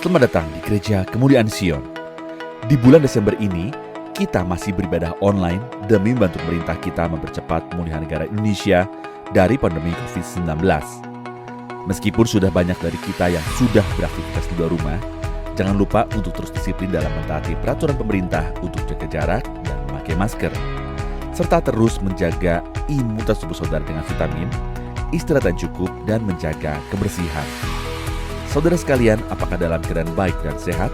Selamat datang di Gereja Kemuliaan Sion. Di bulan Desember ini, kita masih beribadah online demi membantu pemerintah kita mempercepat pemulihan negara Indonesia dari pandemi COVID-19. Meskipun sudah banyak dari kita yang sudah beraktivitas di luar rumah, jangan lupa untuk terus disiplin dalam mentaati peraturan pemerintah untuk jaga jarak dan memakai masker, serta terus menjaga imunitas tubuh saudara dengan vitamin, istirahat yang cukup, dan menjaga kebersihan. Saudara sekalian, apakah dalam keadaan baik dan sehat?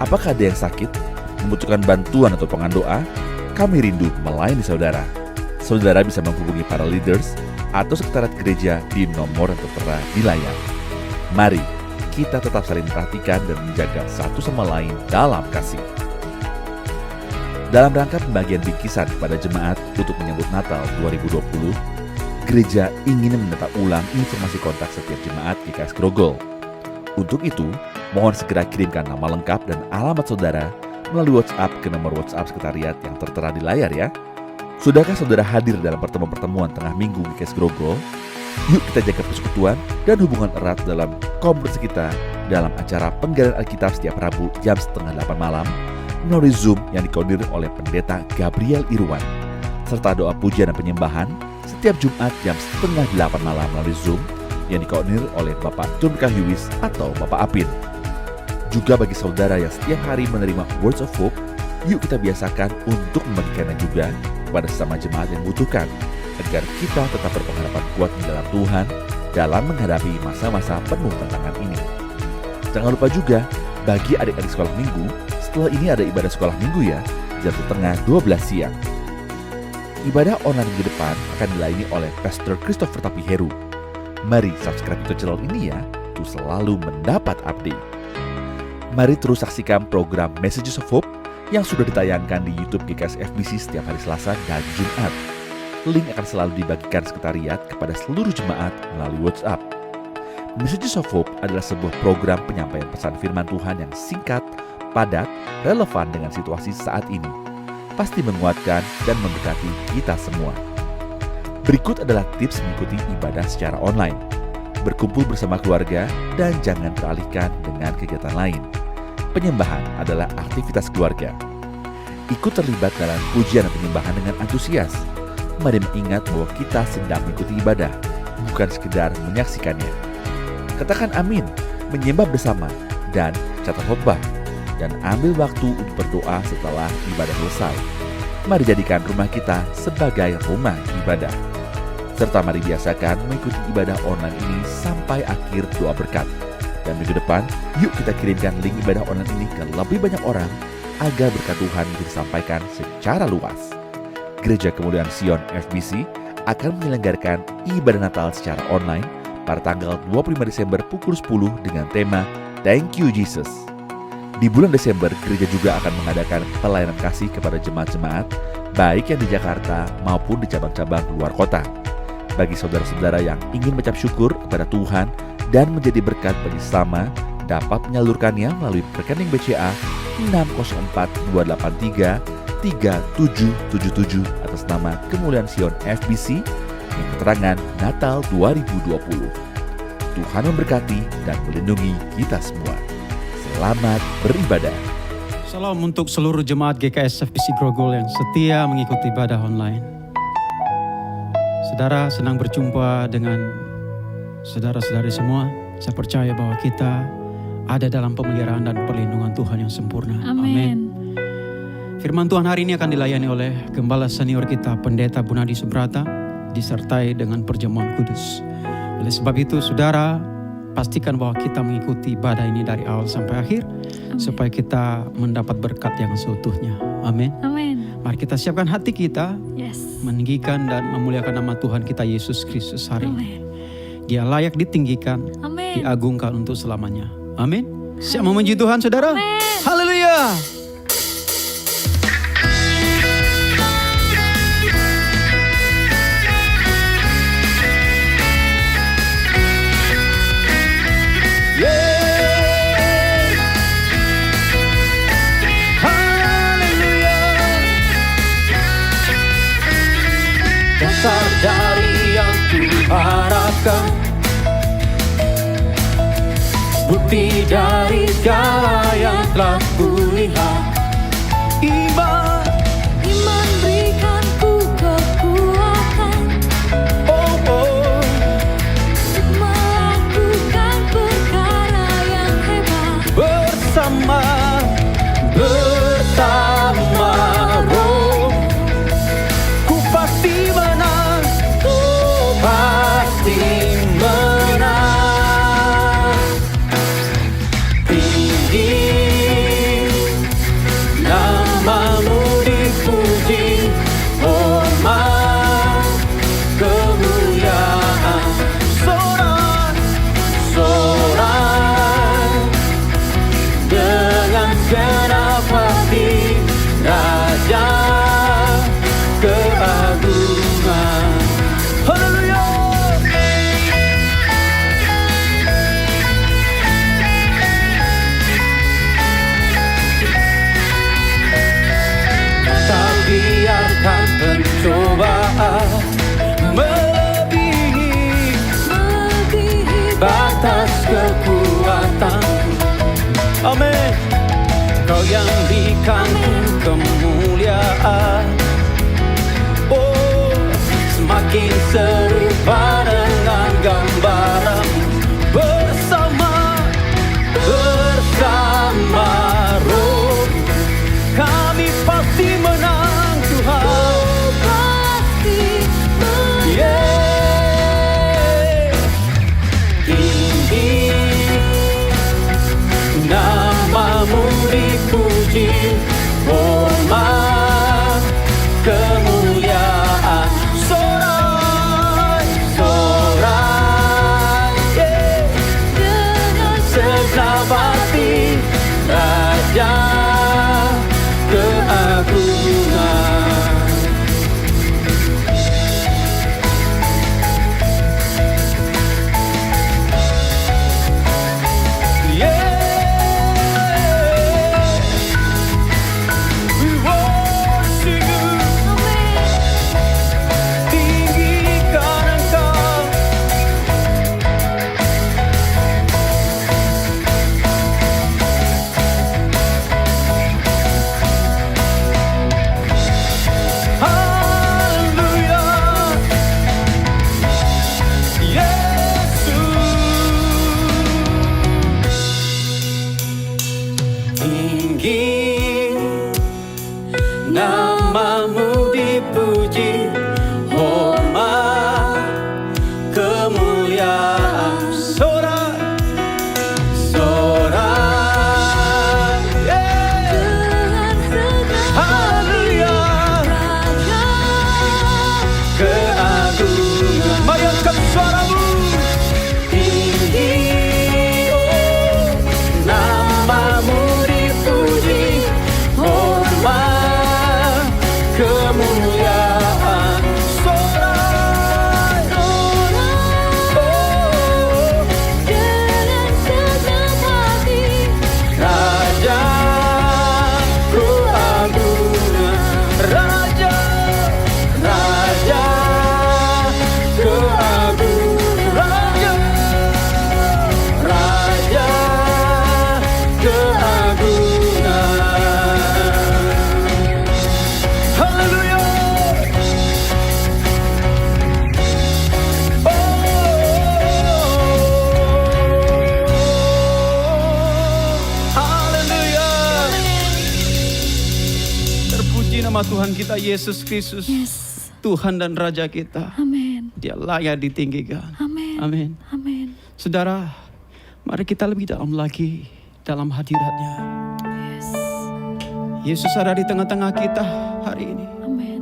Apakah ada yang sakit, membutuhkan bantuan atau pengan doa? Kami rindu melayani saudara. Saudara bisa menghubungi para leaders atau sekretariat gereja di nomor yang tertera di layar. Mari kita tetap saling perhatikan dan menjaga satu sama lain dalam kasih. Dalam rangka pembagian bingkisan kepada jemaat untuk menyambut Natal 2020, gereja ingin menata ulang informasi kontak setiap jemaat GKS Grogol. Untuk itu, mohon segera kirimkan nama lengkap dan alamat saudara melalui WhatsApp ke nomor WhatsApp sekretariat yang tertera di layar ya. Sudahkah saudara hadir dalam pertemuan-pertemuan tengah minggu GKS Grogol? Yuk kita jaga persekutuan dan hubungan erat dalam konferensi kita dalam acara penggalian Alkitab setiap Rabu jam 7:30 malam melalui Zoom yang dikoordinir oleh Pendeta Gabriel Irwan, serta doa pujian dan penyembahan setiap Jumat jam 7:30 malam melalui Zoom yang dikoordinir oleh Bapak Tun Kahyuwis atau Bapak Apin. Juga bagi saudara yang setiap hari menerima Words of Hope, yuk kita biasakan untuk membagikannya juga kepada sesama jemaat yang membutuhkan, agar kita tetap berpengharapan kuat di dalam Tuhan dalam menghadapi masa-masa penuh tantangan ini. Jangan lupa juga, bagi adik-adik sekolah minggu, setelah ini ada ibadah sekolah minggu ya, jam 11:30 siang. Ibadah online minggu depan akan dilayani oleh Pastor Christopher Tapiheru. Mari subscribe ke channel ini ya, untuk selalu mendapat update. Mari terus saksikan program Messages of Hope yang sudah ditayangkan di YouTube GKS FBC setiap hari Selasa dan Jumat. Link akan selalu dibagikan sekretariat kepada seluruh jemaat melalui WhatsApp. Messages of Hope adalah sebuah program penyampaian pesan firman Tuhan yang singkat, padat, relevan dengan situasi saat ini. Pasti menguatkan dan memberkati kita semua. Berikut adalah tips mengikuti ibadah secara online. Berkumpul bersama keluarga dan jangan teralihkan dengan kegiatan lain. Penyembahan adalah aktivitas keluarga. Ikut terlibat dalam pujian dan penyembahan dengan antusias. Mari mengingat bahwa kita sedang mengikuti ibadah, bukan sekedar menyaksikannya. Katakan amin, menyembah bersama, dan catat khotbah. Dan ambil waktu untuk berdoa setelah ibadah selesai. Mari jadikan rumah kita sebagai rumah ibadah. Serta mari biasakan mengikuti ibadah online ini sampai akhir doa berkat. Dan minggu depan, yuk kita kirimkan link ibadah online ini ke lebih banyak orang agar berkat Tuhan disampaikan secara luas. Gereja Kemuliaan Sion FBC akan menyelenggarakan ibadah Natal secara online pada tanggal 25 Desember pukul 10 dengan tema Thank You Jesus. Di bulan Desember, gereja juga akan mengadakan pelayanan kasih kepada jemaat-jemaat, baik yang di Jakarta maupun di cabang-cabang luar kota. Bagi saudara-saudara yang ingin mengucap syukur kepada Tuhan dan menjadi berkat bagi sesama, dapat menyalurkannya melalui rekening BCA 604-283-3777 atas nama Kemuliaan Sion FBC dengan keterangan Natal 2020. Tuhan memberkati dan melindungi kita semua. Selamat beribadah. Salam untuk seluruh jemaat GKS FBC Grogol yang setia mengikuti ibadah online. Saudara, senang berjumpa dengan saudara-saudari semua. Saya percaya bahwa kita ada dalam pemeliharaan dan perlindungan Tuhan yang sempurna. Amin. Firman Tuhan hari ini akan dilayani oleh Gembala senior kita, Pendeta Bunadi Subrata, disertai dengan perjamuan kudus. Oleh sebab itu, saudara, pastikan bahwa kita mengikuti ibadah ini dari awal sampai akhir. Amen. Supaya kita mendapat berkat yang seutuhnya. Amin. Amin. Mari kita siapkan hati kita, meninggikan dan memuliakan nama Tuhan kita Yesus Kristus hari ini. Dia layak ditinggikan, diagungkan untuk selamanya. Amin. Siap memuji Tuhan, saudara? Haleluya. Dari yang ku harapkan, bukti dari segala yang telah kulihat. Iman berikan ku kekuatan untuk melakukan perkara yang hebat. bersama Roh, ku pasti menang, ku pasti menang. Tinggi namamu dipuji, hormat kemuliaan. Sorak dengan genap hati, Raja keagungan. Haleluya. Tak biarkan pencobaan melebihi batas kekuatan. Amin. Kau yang berikan kemuliaan, oh, semakin serupa dengan gambaran. Bersama Roh, kami pasti menang, Tuhan. Pasti menang. Yeah. Tinggi namamu dipuji, hormat kemuliaan. Sorai, yeah. Dengan Segenap hati, Raja keagungan. We worship you. Tinggikan Engkau. Haleluya. Yesus. Tinggi namamu dipuji, hormat kemuliaan. Sorai, yeah. dengan segala Haleluya. Raja Keagungan. Mari angkat suaramu. Tinggi, oh, namamu dipuji, hormat kemuliaan. Sorai, oh, dengan segenap hati. Raja keagungan. Raja keagungan. Raja keagungan. Haleluya. Haleluya. Terpuji nama Tuhan kita Yesus Kristus, Yes. Tuhan dan Raja kita. Amin. Dia layak ditinggikan. Amin. Amin. Amin. Saudara, mari kita lebih dalam lagi dalam hadirat-Nya. Yes. Yesus ada di tengah-tengah kita hari ini. Amin.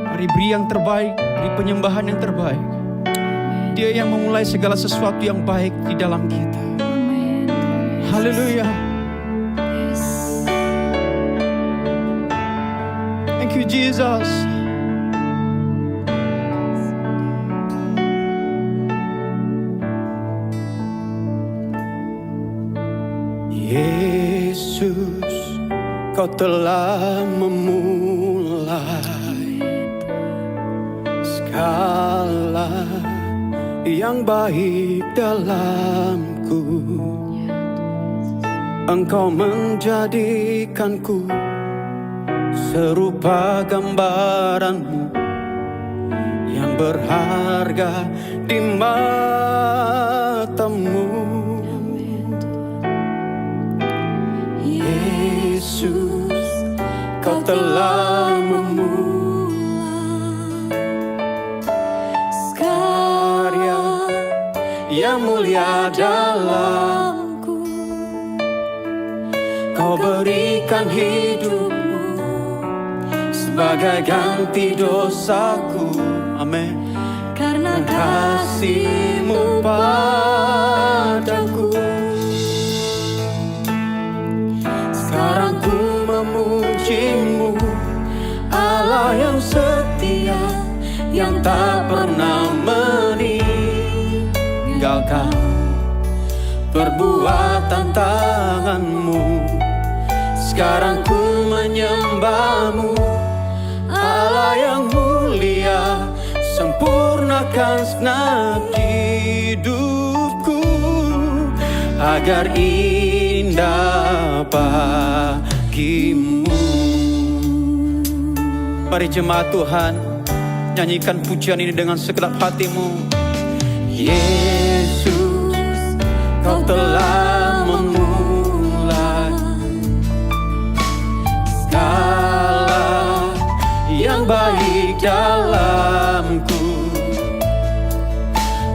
Mari beri yang terbaik, beri penyembahan yang terbaik. Dia yang memulai segala sesuatu yang baik di dalam kita. Amin. Haleluya. Yes. Thank you Jesus. Yesus, Kau telah memulai segala yang baik dalamku. Engkau menjadikanku serupa gambaranmu yang berharga di matamu. Yesus, Kau telah memulai karya yang mulia dalamku. Kau berikan hidupmu sebagai ganti dosaku. Amin. Karena Kasih-Mu padaku. Sekarang ku memuji-Mu, Allah yang setia, yang tak pernah meninggalkan perbuatan tangan-Mu. Sekarang ku menyembah-Mu, Allah yang mulia, sempurnakan segenap hidupku agar indah bagimu. Mari jemaat Tuhan, nyanyikan pujian ini dengan segenap hatimu. Yesus, Kau telah memulai segala yang baik dalamku.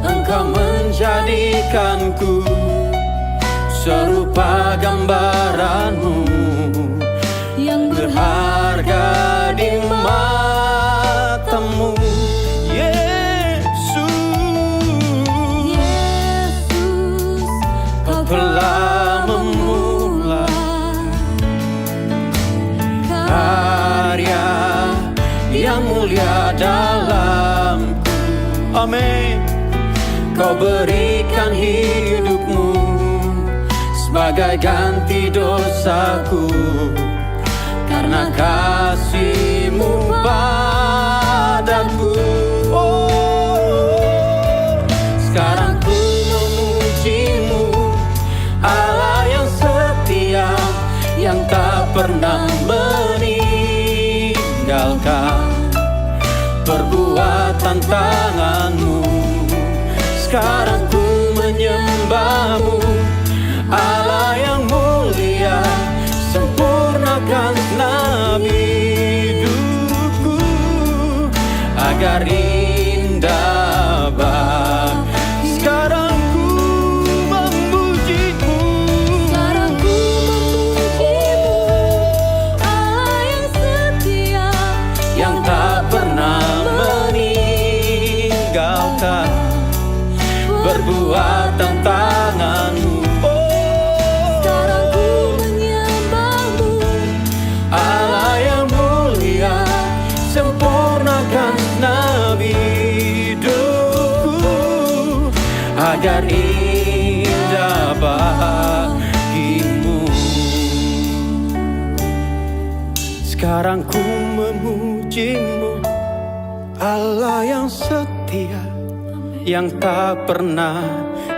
Engkau menjadikanku serupa gambaran-Mu yang berharga di matamu. Yesus, Kau telah memulai karya yang mulia dalamku. Amin. Kau berikan hidupmu sebagai ganti dosaku. Karena kasih-Mu padaku. Sekarang ku memuji-Mu, Allah yang setia, yang tak pernah meninggalkan perbuatan tangan-Mu. Sekarang ku menyembah-Mu, Allah yang mulia, sempurnakan segenap hidupku agar indah bagimu. Sekarang ku memuji-Mu, sekarang ku memuji-Mu, Allah yang setia, yang tak pernah meninggalkan perbuatan tangan-Mu. sekarang ku menyembah-Mu, Allah yang mulia, sempurnakan segenap hidupku agar indah bagimu. Sekarang ku memuji-Mu, Allah yang setia, yang tak pernah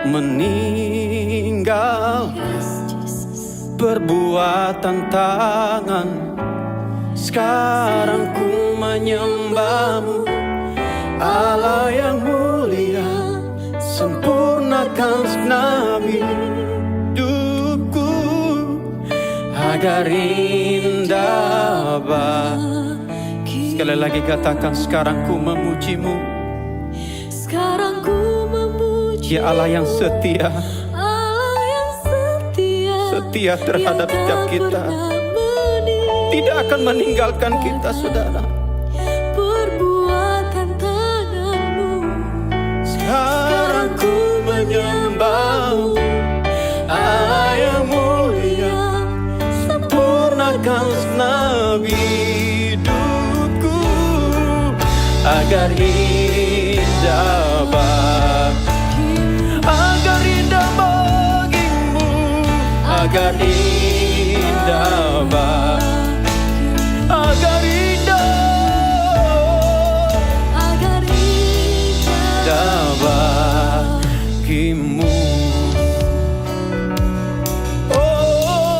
meninggal perbuatan tangan. Sekarang ku menyembah-Mu, Allah yang mulia, sempurnakan segenap hidupku agar indah bagimu. Sekali lagi katakan, sekarang ku memuji-Mu, sekarang ku memuji ya Allah yang setia, Allah yang setia, setia terhadap yang setiap tak kita, pernah tidak akan meninggalkan kita, saudara. perbuatan tangan-Mu. Sekarang ku menyembah-Mu, Allah yang mulia, sempurnakan segenap hidupku agar indah bagimu, agar indah bagimu, agar indah bagimu, agar indah bagimu. Oh,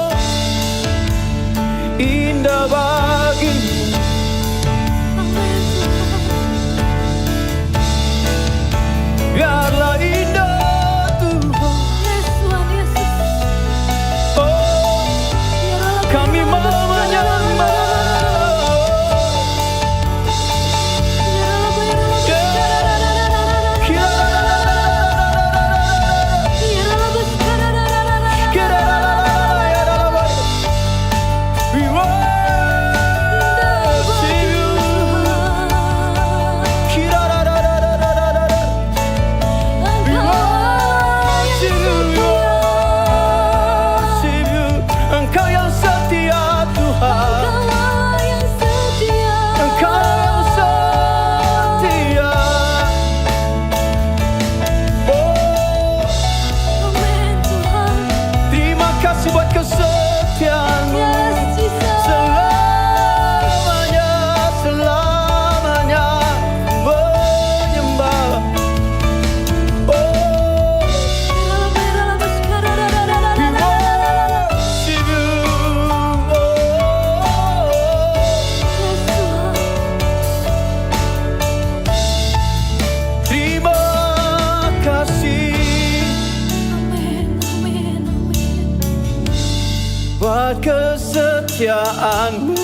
buat kesetiaan-Mu.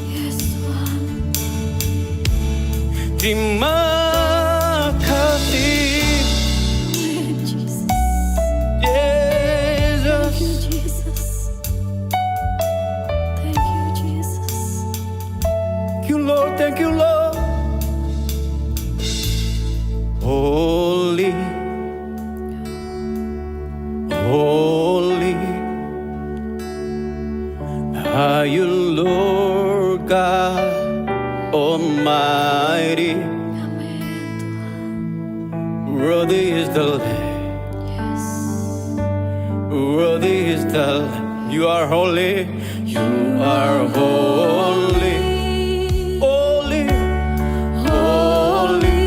Yes Tuhan. Terima kasih Amen Jesus. Yesus. Thank you Jesus. Thank you Jesus. Thank you Lord, thank you Lord. Holy, holy are you Lord God Almighty. Amen Tuhan. Worthy is the Lamb, Yes. worthy is the Lamb. You are holy, you are holy, holy, holy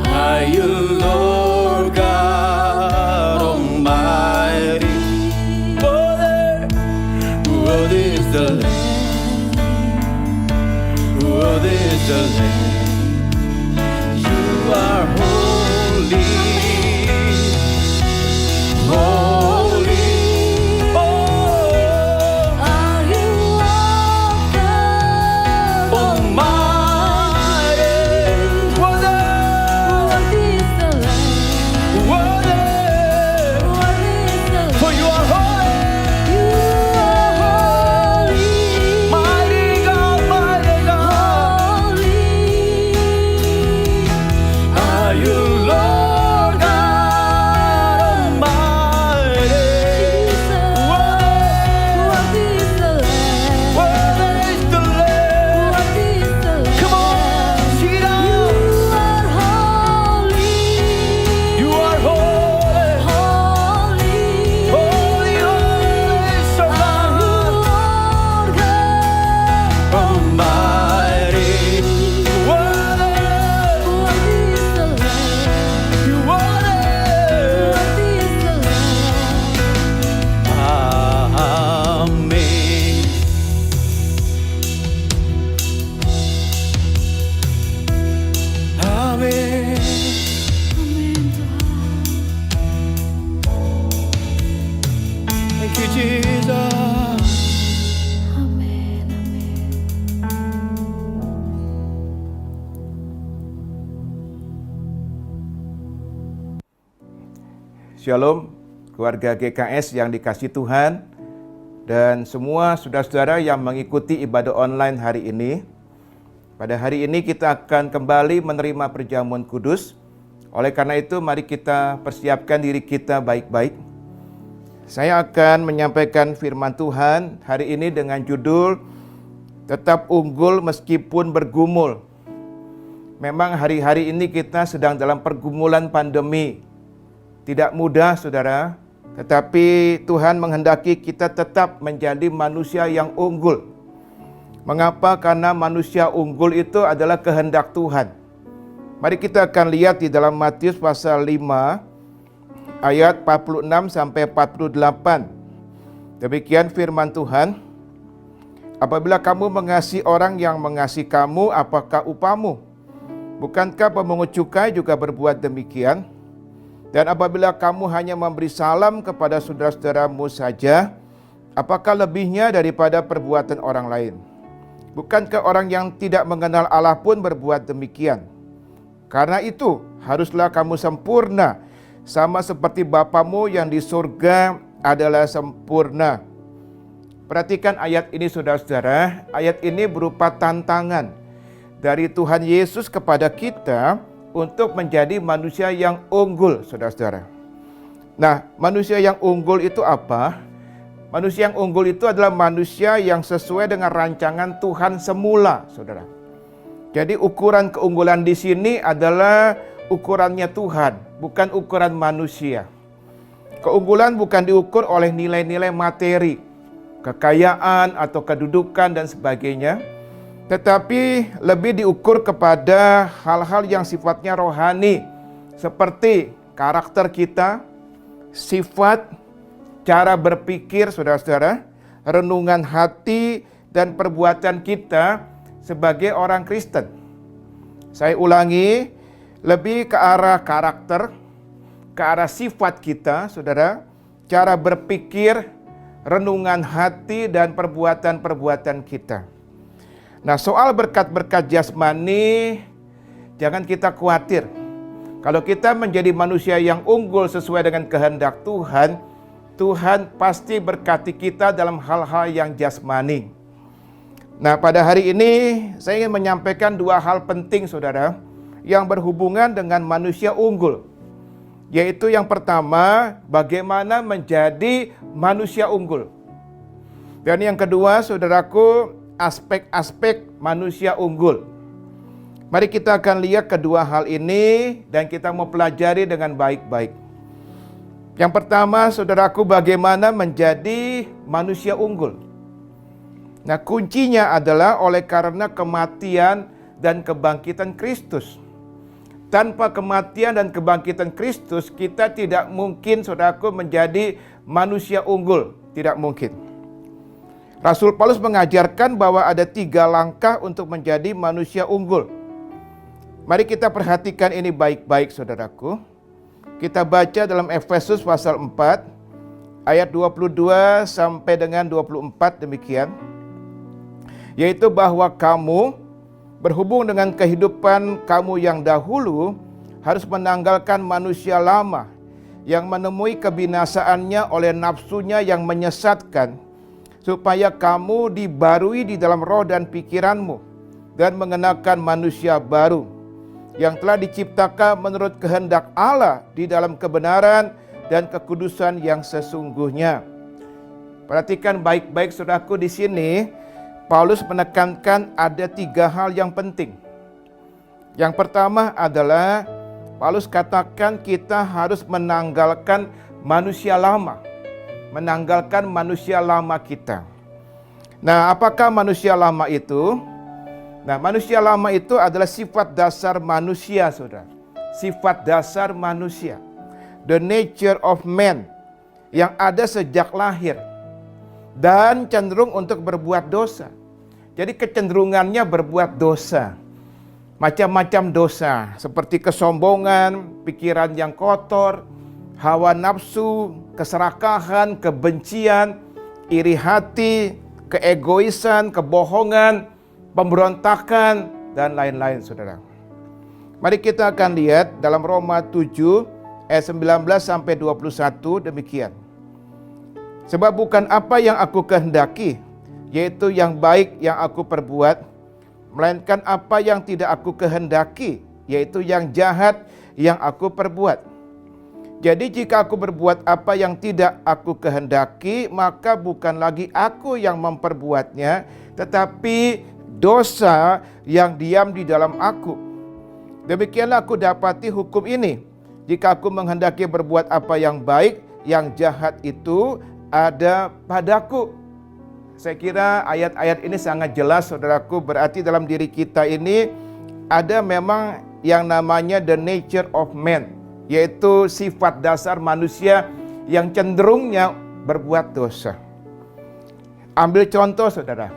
are you Lord God Almighty. Worthy, worthy is the Lamb, worthy is the Lamb. You are holy, holy, oh, Are you Lord God Almighty. Worthy, Worthy is the Lamb. worthy, Worthy is the Lamb. for you are holy, You are holy. mighty God, mighty God. Holy. Are you Lord God Almighty? Jesus. Worthy, Worthy is the Lamb. worthy is the Lamb. Worthy is the Lamb. Come on, sing it out. You are holy. You are holy, Holy. holy, holy, so Are you Lord God Almighty. Worthy, Worthy is the Lamb. you worthy. Worthy is the Lamb. Amen. Amen. Amin Tuhan. Thank you, Jesus. Amin. Amin. Shalom, keluarga GKS yang dikasihi Tuhan, dan semua saudara-saudara yang mengikuti ibadah online hari ini. Pada hari ini kita akan kembali menerima perjamuan kudus. Oleh karena itu, mari kita persiapkan diri kita baik-baik. Saya akan menyampaikan firman Tuhan hari ini dengan judul Tetap Unggul Meskipun Bergumul. Memang hari-hari ini kita sedang dalam pergumulan pandemi. Tidak mudah, saudara, tetapi Tuhan menghendaki kita tetap menjadi manusia yang unggul. Mengapa? Karena manusia unggul itu adalah kehendak Tuhan. Mari kita akan lihat di dalam Matius pasal 5 ayat 46 sampai 48. Demikian firman Tuhan. Apabila kamu mengasihi orang yang mengasihi kamu, apakah upamu? Bukankah pemungut cukai juga berbuat demikian? Dan apabila kamu hanya memberi salam kepada saudara-saudaramu saja, apakah lebihnya daripada perbuatan orang lain? Bukankah orang yang tidak mengenal Allah pun berbuat demikian? Karena itu, haruslah kamu sempurna, sama seperti Bapamu yang di surga adalah sempurna. Perhatikan ayat ini, saudara-saudara. Ayat ini berupa tantangan dari Tuhan Yesus kepada kita untuk menjadi manusia yang unggul, saudara-saudara. Nah, manusia yang unggul itu apa? Manusia yang unggul itu adalah manusia yang sesuai dengan rancangan Tuhan semula, saudara. Jadi ukuran keunggulan di sini adalah ukurannya Tuhan, bukan ukuran manusia. Keunggulan bukan diukur oleh nilai-nilai materi, kekayaan atau kedudukan dan sebagainya, tetapi lebih diukur kepada hal-hal yang sifatnya rohani, seperti karakter kita, sifat, cara berpikir, saudara-saudara, renungan hati, dan perbuatan kita sebagai orang Kristen. Saya ulangi, lebih ke arah karakter, ke arah sifat kita, saudara, cara berpikir, renungan hati, dan perbuatan-perbuatan kita. Nah, soal berkat-berkat jasmani, jangan kita khawatir. Kalau kita menjadi manusia yang unggul sesuai dengan kehendak Tuhan, Tuhan pasti berkati kita dalam hal-hal yang jasmani. Nah, pada hari ini saya ingin menyampaikan dua hal penting, saudara, yang berhubungan dengan manusia unggul. Yaitu yang pertama, bagaimana menjadi manusia unggul. Dan yang kedua, saudaraku, aspek-aspek manusia unggul. Mari kita akan lihat kedua hal ini dan kita mau pelajari dengan baik-baik. Yang pertama, saudaraku, bagaimana menjadi manusia unggul. Nah, kuncinya adalah oleh karena kematian dan kebangkitan Kristus. Tanpa kematian dan kebangkitan Kristus, kita tidak mungkin, saudaraku, menjadi manusia unggul. Tidak mungkin. Rasul Paulus mengajarkan bahwa ada 3 langkah untuk menjadi manusia unggul. Mari kita perhatikan ini baik-baik, saudaraku. Kita baca dalam Efesus pasal 4, ayat 22 sampai dengan 24 demikian. Yaitu bahwa kamu berhubung dengan kehidupan kamu yang dahulu harus menanggalkan manusia lama yang menemui kebinasaannya oleh nafsunya yang menyesatkan, supaya kamu dibarui di dalam roh dan pikiranmu dan mengenakan manusia baru yang telah diciptakan menurut kehendak Allah di dalam kebenaran dan kekudusan yang sesungguhnya. Perhatikan baik-baik, saudaraku, di sini Paulus menekankan ada 3 hal yang penting. Yang pertama adalah Paulus katakan kita harus menanggalkan manusia lama. Menanggalkan manusia lama kita. Nah, apakah manusia lama itu? Nah, manusia lama itu adalah sifat dasar manusia, saudara. Sifat dasar manusia. The nature of man. Yang ada sejak lahir. Dan cenderung untuk berbuat dosa. Jadi kecenderungannya berbuat dosa. Macam-macam dosa. Seperti kesombongan, pikiran yang kotor, hawa nafsu, keserakahan, kebencian, iri hati, keegoisan, kebohongan, pemberontakan, dan lain-lain, saudara. Mari kita akan lihat dalam Roma 7 ayat 19 sampai 21 demikian. Sebab bukan apa yang aku kehendaki, yaitu yang baik yang aku perbuat, melainkan apa yang tidak aku kehendaki, yaitu yang jahat yang aku perbuat. Jadi jika aku berbuat apa yang tidak aku kehendaki, maka bukan lagi aku yang memperbuatnya, tetapi dosa yang diam di dalam aku. Demikianlah aku dapati hukum ini. Jika aku menghendaki berbuat apa yang baik, yang jahat itu ada padaku. Saya kira ayat-ayat ini sangat jelas, saudaraku. Berarti dalam diri kita ini ada memang yang namanya the nature of man, yaitu sifat dasar manusia yang cenderungnya berbuat dosa. Ambil contoh, saudara.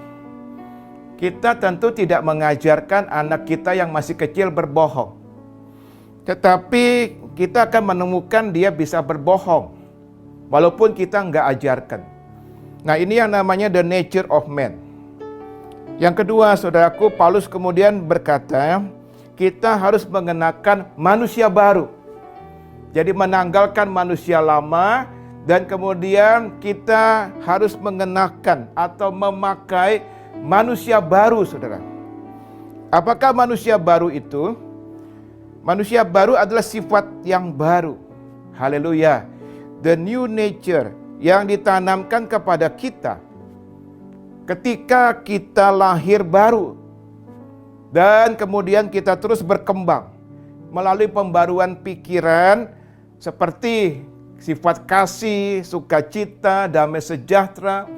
Kita tentu tidak mengajarkan anak kita yang masih kecil berbohong. Tetapi kita akan menemukan dia bisa berbohong, walaupun kita nggak ajarkan. Nah, ini yang namanya the nature of man. Yang kedua, saudaraku, Paulus kemudian berkata, kita harus mengenakan manusia baru. Jadi menanggalkan manusia lama, dan kemudian kita harus mengenakan atau memakai manusia baru, saudara. Apakah manusia baru itu? Manusia baru adalah sifat yang baru. Haleluya. The new nature yang ditanamkan kepada kita ketika kita lahir baru, dan kemudian kita terus berkembang melalui pembaruan pikiran seperti sifat kasih, sukacita, damai sejahtera,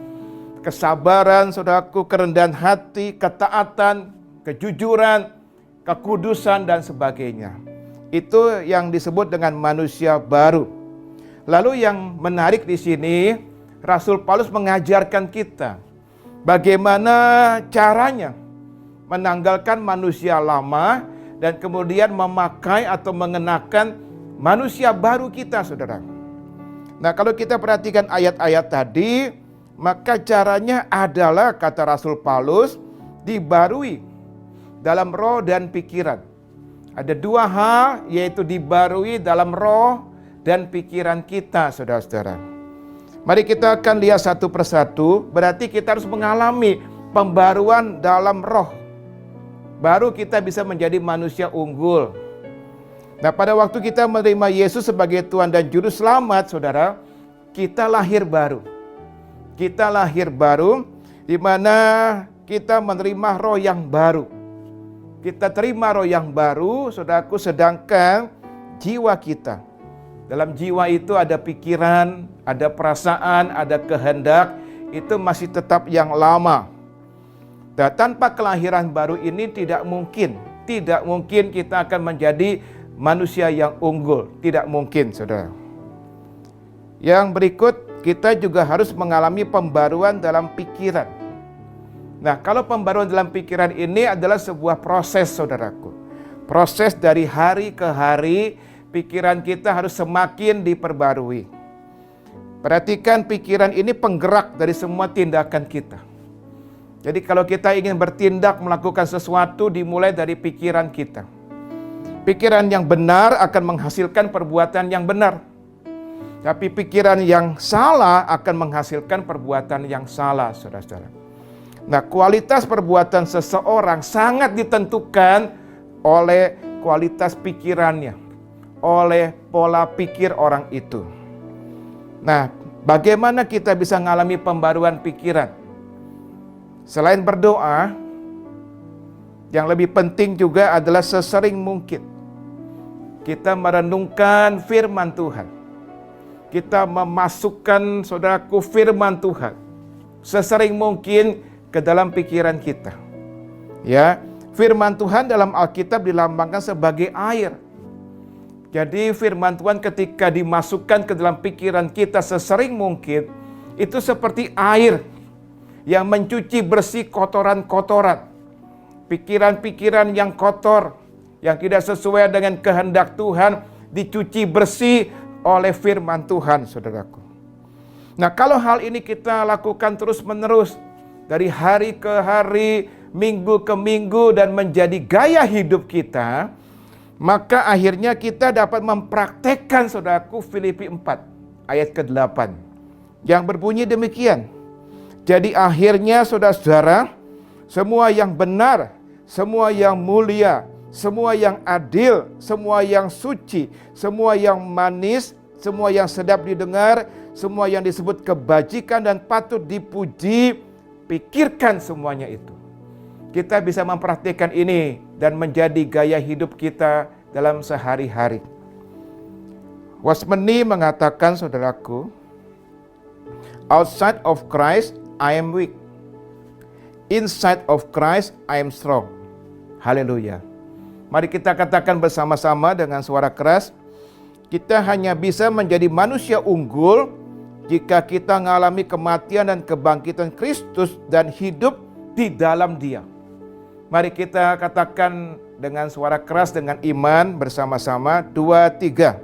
kesabaran, saudaraku, kerendahan hati, ketaatan, kejujuran, kekudusan, dan sebagainya. Itu yang disebut dengan manusia baru. Lalu yang menarik di sini, Rasul Paulus mengajarkan kita bagaimana caranya menanggalkan manusia lama dan kemudian memakai atau mengenakan manusia baru kita, saudara. Nah, kalau kita perhatikan ayat-ayat tadi, maka caranya adalah, kata Rasul Paulus, dibarui dalam roh dan pikiran. Ada dua hal, yaitu dibarui dalam roh dan pikiran kita, saudara-saudara. Mari kita akan lihat satu persatu. Berarti kita harus mengalami pembaruan dalam roh, baru kita bisa menjadi manusia unggul. Nah, pada waktu kita menerima Yesus sebagai Tuhan dan Juru Selamat, saudara, kita lahir baru. Kita lahir baru, di mana kita menerima roh yang baru. Kita terima roh yang baru, saudaraku, sedangkan jiwa kita, dalam jiwa itu ada pikiran, ada perasaan, ada kehendak, itu masih tetap yang lama. Dan tanpa kelahiran baru ini tidak mungkin kita akan menjadi manusia yang unggul. Tidak mungkin, saudara. Yang berikut, kita juga harus mengalami pembaruan dalam pikiran. Nah, kalau pembaruan dalam pikiran ini adalah sebuah proses, saudaraku. Proses dari hari ke hari, pikiran kita harus semakin diperbarui. Perhatikan, pikiran ini penggerak dari semua tindakan kita. Jadi kalau kita ingin bertindak melakukan sesuatu, dimulai dari pikiran kita. Pikiran yang benar akan menghasilkan perbuatan yang benar. Tapi pikiran yang salah akan menghasilkan perbuatan yang salah, saudara-saudara. Nah, kualitas perbuatan seseorang sangat ditentukan oleh kualitas pikirannya, oleh pola pikir orang itu. Nah, bagaimana kita bisa mengalami pembaruan pikiran? Selain berdoa, yang lebih penting juga adalah sesering mungkin kita merenungkan firman Tuhan. Kita memasukkan, saudaraku, firman Tuhan sesering mungkin ke dalam pikiran kita. Ya, firman Tuhan dalam Alkitab dilambangkan sebagai air. Jadi firman Tuhan ketika dimasukkan ke dalam pikiran kita sesering mungkin, itu seperti air yang mencuci bersih kotoran-kotoran. Pikiran-pikiran yang kotor, yang tidak sesuai dengan kehendak Tuhan, dicuci bersih oleh firman Tuhan, saudaraku. Nah, kalau hal ini kita lakukan terus-menerus, dari hari ke hari, minggu ke minggu, dan menjadi gaya hidup kita, maka akhirnya kita dapat mempraktekkan, saudaraku, Filipi 4 ayat ke-8 yang berbunyi demikian. Jadi akhirnya, saudara-saudara, semua yang benar, semua yang mulia, semua yang adil, semua yang suci, semua yang manis, semua yang sedap didengar, semua yang disebut kebajikan dan patut dipuji, pikirkan semuanya itu. Kita bisa mempraktikkan ini dan menjadi gaya hidup kita dalam sehari-hari. Wasmeni mengatakan, saudaraku, outside of Christ, I am weak. Inside of Christ, I am strong. Haleluya. Mari kita katakan bersama-sama dengan suara keras, kita hanya bisa menjadi manusia unggul jika kita mengalami kematian dan kebangkitan Kristus dan hidup di dalam Dia. Mari kita katakan dengan suara keras, dengan iman bersama-sama, 2, 3.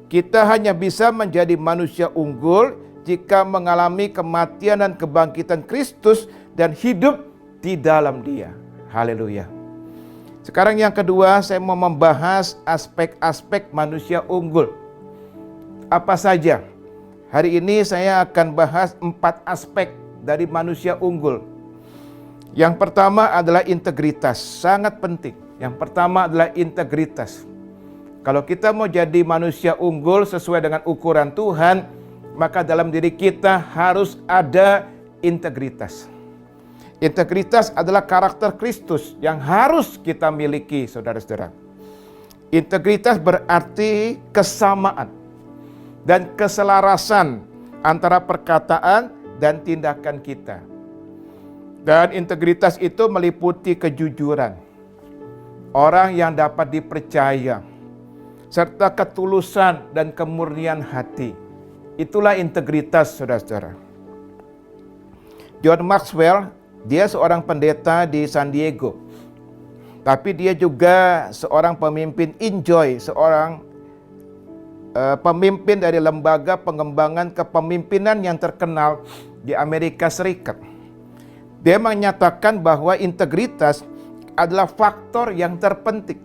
Kita hanya bisa menjadi manusia unggul jika mengalami kematian dan kebangkitan Kristus dan hidup di dalam Dia. Haleluya. Sekarang yang kedua, saya mau membahas aspek-aspek manusia unggul. Apa saja? Hari ini saya akan bahas 4 aspek dari manusia unggul. Yang pertama adalah integritas, sangat penting. Yang pertama adalah integritas. Kalau kita mau jadi manusia unggul sesuai dengan ukuran Tuhan, maka dalam diri kita harus ada integritas. Integritas adalah karakter Kristus yang harus kita miliki, saudara-saudara. Integritas berarti kesamaan dan keselarasan antara perkataan dan tindakan kita. Dan integritas itu meliputi kejujuran, orang yang dapat dipercaya, serta ketulusan dan kemurnian hati. Itulah integritas, saudara-saudara. John Maxwell, dia seorang pendeta di San Diego. Tapi dia juga seorang pemimpin Enjoy, seorang pemimpin dari lembaga pengembangan kepemimpinan yang terkenal di Amerika Serikat. Dia menyatakan bahwa integritas adalah faktor yang terpenting.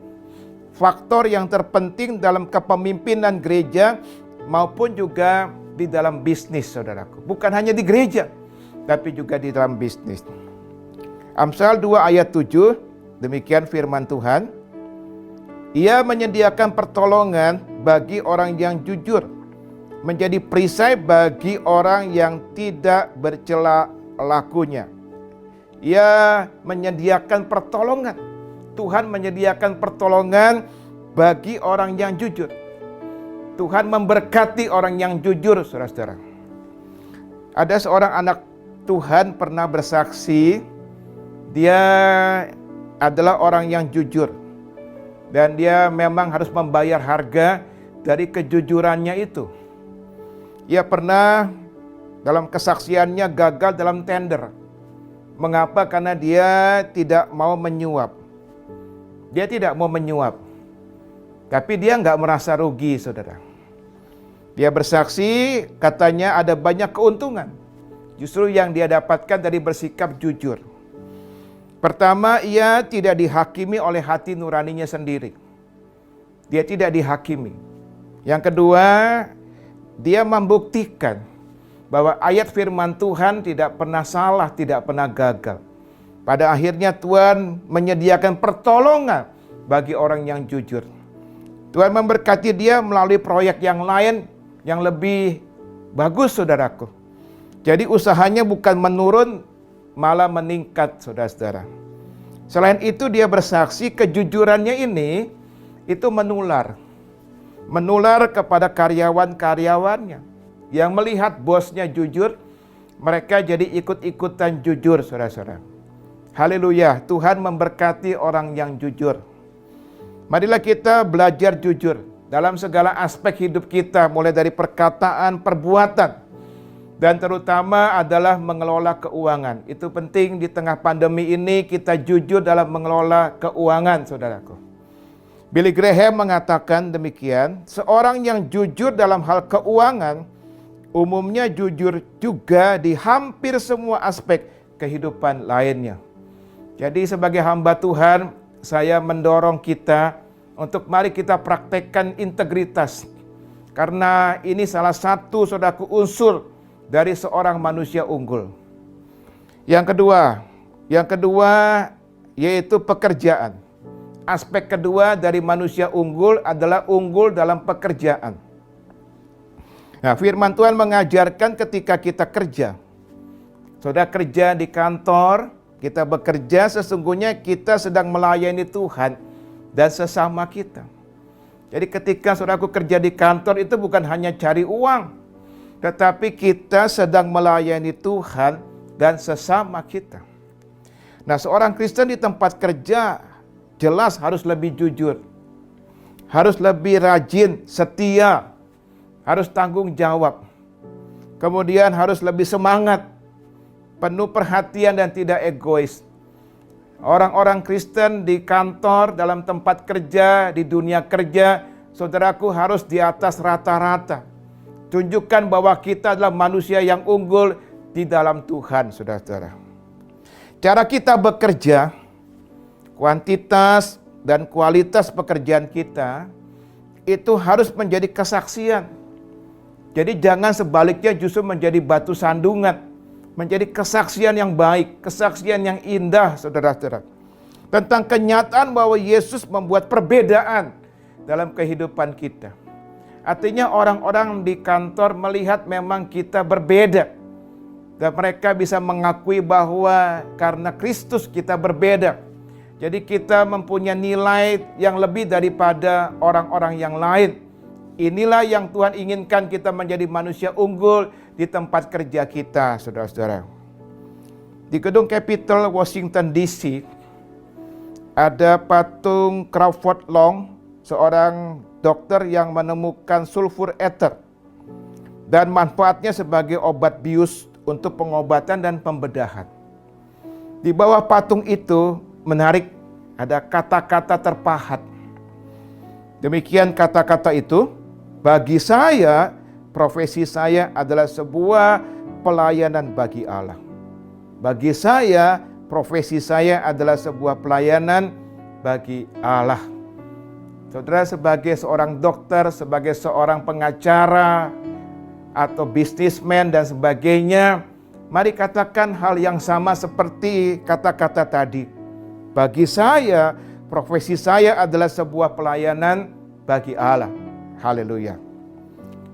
Faktor yang terpenting dalam kepemimpinan gereja maupun juga di dalam bisnis, saudaraku. Bukan hanya di gereja, tapi juga di dalam bisnis. Amsal 2 ayat 7, demikian firman Tuhan. Ia menyediakan pertolongan bagi orang yang jujur, menjadi perisai bagi orang yang tidak bercela lakunya. Ia menyediakan pertolongan. Tuhan menyediakan pertolongan bagi orang yang jujur. Tuhan memberkati orang yang jujur, saudara-saudara. Ada seorang anak Tuhan pernah bersaksi, dia adalah orang yang jujur. Dan dia memang harus membayar harga dari kejujurannya itu. Ia pernah dalam kesaksiannya gagal dalam tender. Mengapa? Karena dia tidak mau menyuap. Dia tidak mau menyuap. Tapi dia nggak merasa rugi, saudara. Dia bersaksi, katanya ada banyak keuntungan. Justru yang dia dapatkan dari bersikap jujur. Pertama, ia tidak dihakimi oleh hati nuraninya sendiri. Dia tidak dihakimi. Yang kedua, dia membuktikan bahwa ayat firman Tuhan tidak pernah salah, tidak pernah gagal. Pada akhirnya Tuhan menyediakan pertolongan bagi orang yang jujur. Tuhan memberkati dia melalui proyek yang lain yang lebih bagus, saudaraku. Jadi usahanya bukan menurun, malah meningkat, saudara-saudara. Selain itu dia bersaksi kejujurannya ini itu menular. Menular kepada karyawan-karyawannya. Yang melihat bosnya jujur, mereka jadi ikut-ikutan jujur, saudara-saudara. Haleluya, Tuhan memberkati orang yang jujur. Marilah kita belajar jujur dalam segala aspek hidup kita, mulai dari perkataan, perbuatan, dan terutama adalah mengelola keuangan. Itu penting di tengah pandemi ini kita jujur dalam mengelola keuangan, saudaraku. Billy Graham mengatakan demikian, seorang yang jujur dalam hal keuangan umumnya jujur juga di hampir semua aspek kehidupan lainnya. Jadi sebagai hamba Tuhan, saya mendorong kita untuk mari kita praktekkan integritas. Karena ini salah satu, saudaraku, unsur dari seorang manusia unggul. Yang kedua yaitu pekerjaan. Aspek kedua dari manusia unggul adalah unggul dalam pekerjaan. Nah, firman Tuhan mengajarkan ketika kita kerja. Saudara kerja di kantor, kita bekerja, sesungguhnya kita sedang melayani Tuhan dan sesama kita. Jadi ketika saudaraku kerja di kantor itu bukan hanya cari uang, tetapi kita sedang melayani Tuhan dan sesama kita. Nah, seorang Kristen di tempat kerja jelas harus lebih jujur, harus lebih rajin, setia, harus tanggung jawab. Kemudian harus lebih semangat, penuh perhatian dan tidak egois. Orang-orang Kristen di kantor, dalam tempat kerja, di dunia kerja, saudaraku harus di atas rata-rata. Tunjukkan bahwa kita adalah manusia yang unggul di dalam Tuhan, saudara-saudara. Cara kita bekerja, kuantitas dan kualitas pekerjaan kita, itu harus menjadi kesaksian. Jadi jangan sebaliknya justru menjadi batu sandungan. Menjadi kesaksian yang baik, kesaksian yang indah, saudara-saudara. Tentang kenyataan bahwa Yesus membuat perbedaan dalam kehidupan kita. Artinya orang-orang di kantor melihat memang kita berbeda. Dan mereka bisa mengakui bahwa karena Kristus kita berbeda. Jadi kita mempunyai nilai yang lebih daripada orang-orang yang lain. Inilah yang Tuhan inginkan kita menjadi manusia unggul di tempat kerja kita, saudara-saudara. Di gedung Capitol Washington DC ada patung Crawford Long, seorang dokter yang menemukan sulfur ether dan manfaatnya sebagai obat bius untuk pengobatan dan pembedahan. Di bawah patung itu menarik, ada kata-kata terpahat. Demikian kata-kata itu, Bagi saya, profesi saya adalah sebuah pelayanan bagi Allah. Bagi saya, profesi saya adalah sebuah pelayanan bagi Allah. Saudara, sebagai seorang dokter, sebagai seorang pengacara, atau bisnismen dan sebagainya, mari katakan hal yang sama seperti kata-kata tadi. Bagi saya, profesi saya adalah sebuah pelayanan bagi Allah. Haleluya.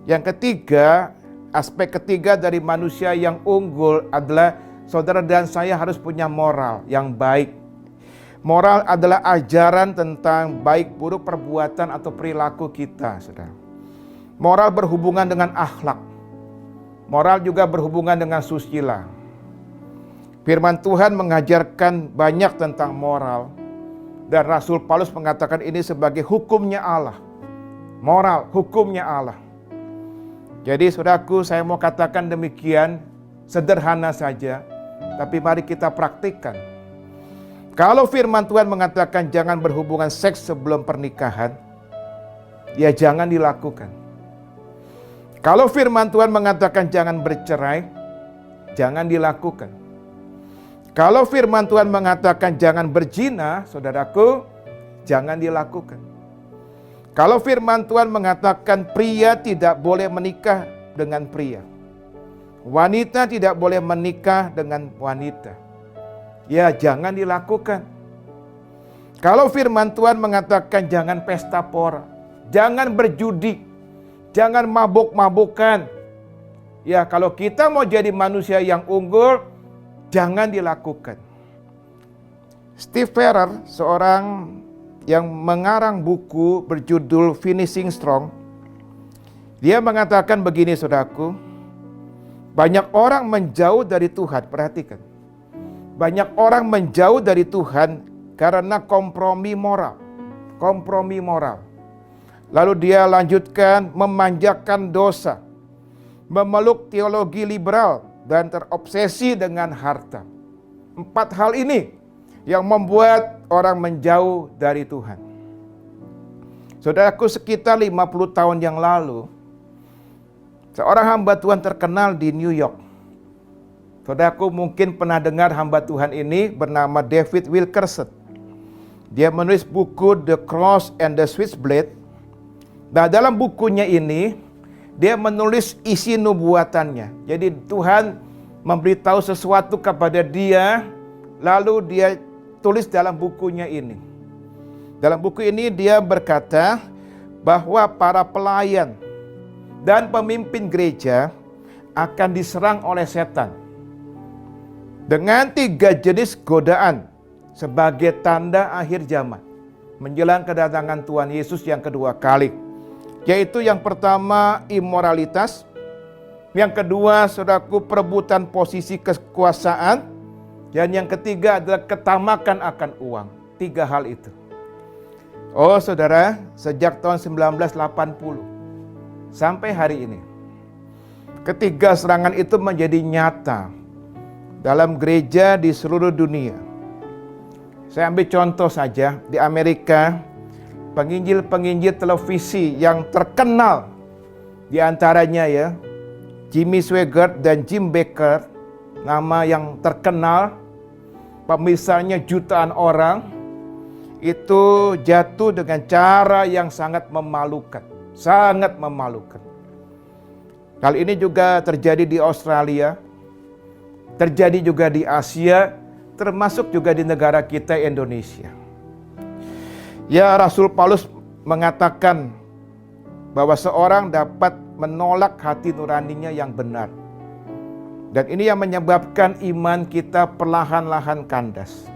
Yang ketiga, aspek ketiga dari manusia yang unggul adalah saudara dan saya harus punya moral yang baik. Moral adalah ajaran tentang baik buruk perbuatan atau perilaku kita, saudara. Moral berhubungan dengan akhlak. Moral juga berhubungan dengan susila. Firman Tuhan mengajarkan banyak tentang moral. Dan Rasul Paulus mengatakan ini sebagai hukumnya Allah. Moral, hukumnya Allah. Jadi saudaraku, saya mau katakan demikian, sederhana saja. Tapi mari kita praktikkan. Kalau firman Tuhan mengatakan jangan berhubungan seks sebelum pernikahan, ya jangan dilakukan. Kalau firman Tuhan mengatakan jangan bercerai, jangan dilakukan. Kalau firman Tuhan mengatakan jangan berzina, saudaraku, jangan dilakukan. Kalau firman Tuhan mengatakan pria tidak boleh menikah dengan pria, wanita tidak boleh menikah dengan wanita, ya jangan dilakukan. Kalau firman Tuhan mengatakan jangan pesta pora, jangan berjudi, jangan mabuk-mabukan, ya kalau kita mau jadi manusia yang unggul, jangan dilakukan. Steve Ferrer, seorang yang mengarang buku berjudul Finishing Strong, dia mengatakan begini, saudaraku, banyak orang menjauh dari Tuhan, perhatikan. Banyak orang menjauh dari Tuhan karena kompromi moral. Kompromi moral. Lalu dia lanjutkan memanjakan dosa, memeluk teologi liberal, dan terobsesi dengan harta. 4 hal ini yang membuat orang menjauh dari Tuhan. Saudaraku, sekitar 50 tahun yang lalu, seorang hamba Tuhan terkenal di New York. Saudaraku mungkin pernah dengar hamba Tuhan ini bernama David Wilkerson. Dia menulis buku The Cross and the Switchblade. Nah, dalam bukunya ini dia menulis isi nubuatannya. Jadi Tuhan memberitahu sesuatu kepada dia, lalu dia tulis dalam bukunya ini. Dalam buku ini dia berkata bahwa para pelayan dan pemimpin gereja akan diserang oleh setan dengan 3 jenis godaan sebagai tanda akhir zaman menjelang kedatangan Tuhan Yesus yang kedua kali. Yaitu yang pertama imoralitas, yang kedua saudaraku perebutan posisi kekuasaan, dan yang ketiga adalah ketamakan akan uang. 3 hal itu. Oh saudara, sejak tahun 1980 sampai hari ini, ketiga serangan itu menjadi nyata dalam gereja di seluruh dunia. Saya ambil contoh saja, di Amerika, penginjil-penginjil televisi yang terkenal, di antaranya ya, Jimmy Swaggart dan Jim Bakker, nama yang terkenal, pemirsanya jutaan orang, itu jatuh dengan cara yang sangat memalukan. Sangat memalukan. Hal ini juga terjadi di Australia, terjadi juga di Asia, termasuk juga di negara kita Indonesia. Ya, Rasul Paulus mengatakan bahwa seorang dapat menolak hati nuraninya yang benar. Dan ini yang menyebabkan iman kita perlahan-lahan kandas.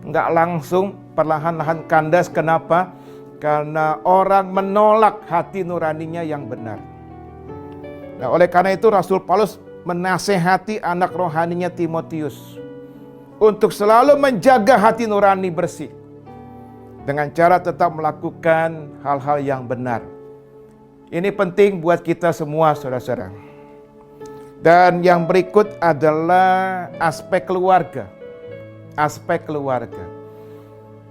Enggak langsung, perlahan-lahan kandas. Kenapa? Karena orang menolak hati nuraninya yang benar. Nah, oleh karena itu Rasul Paulus menasehati anak rohaninya Timotius untuk selalu menjaga hati nurani bersih dengan cara tetap melakukan hal-hal yang benar. Ini penting buat kita semua, saudara-saudara. Dan yang berikut adalah aspek keluarga. Aspek keluarga.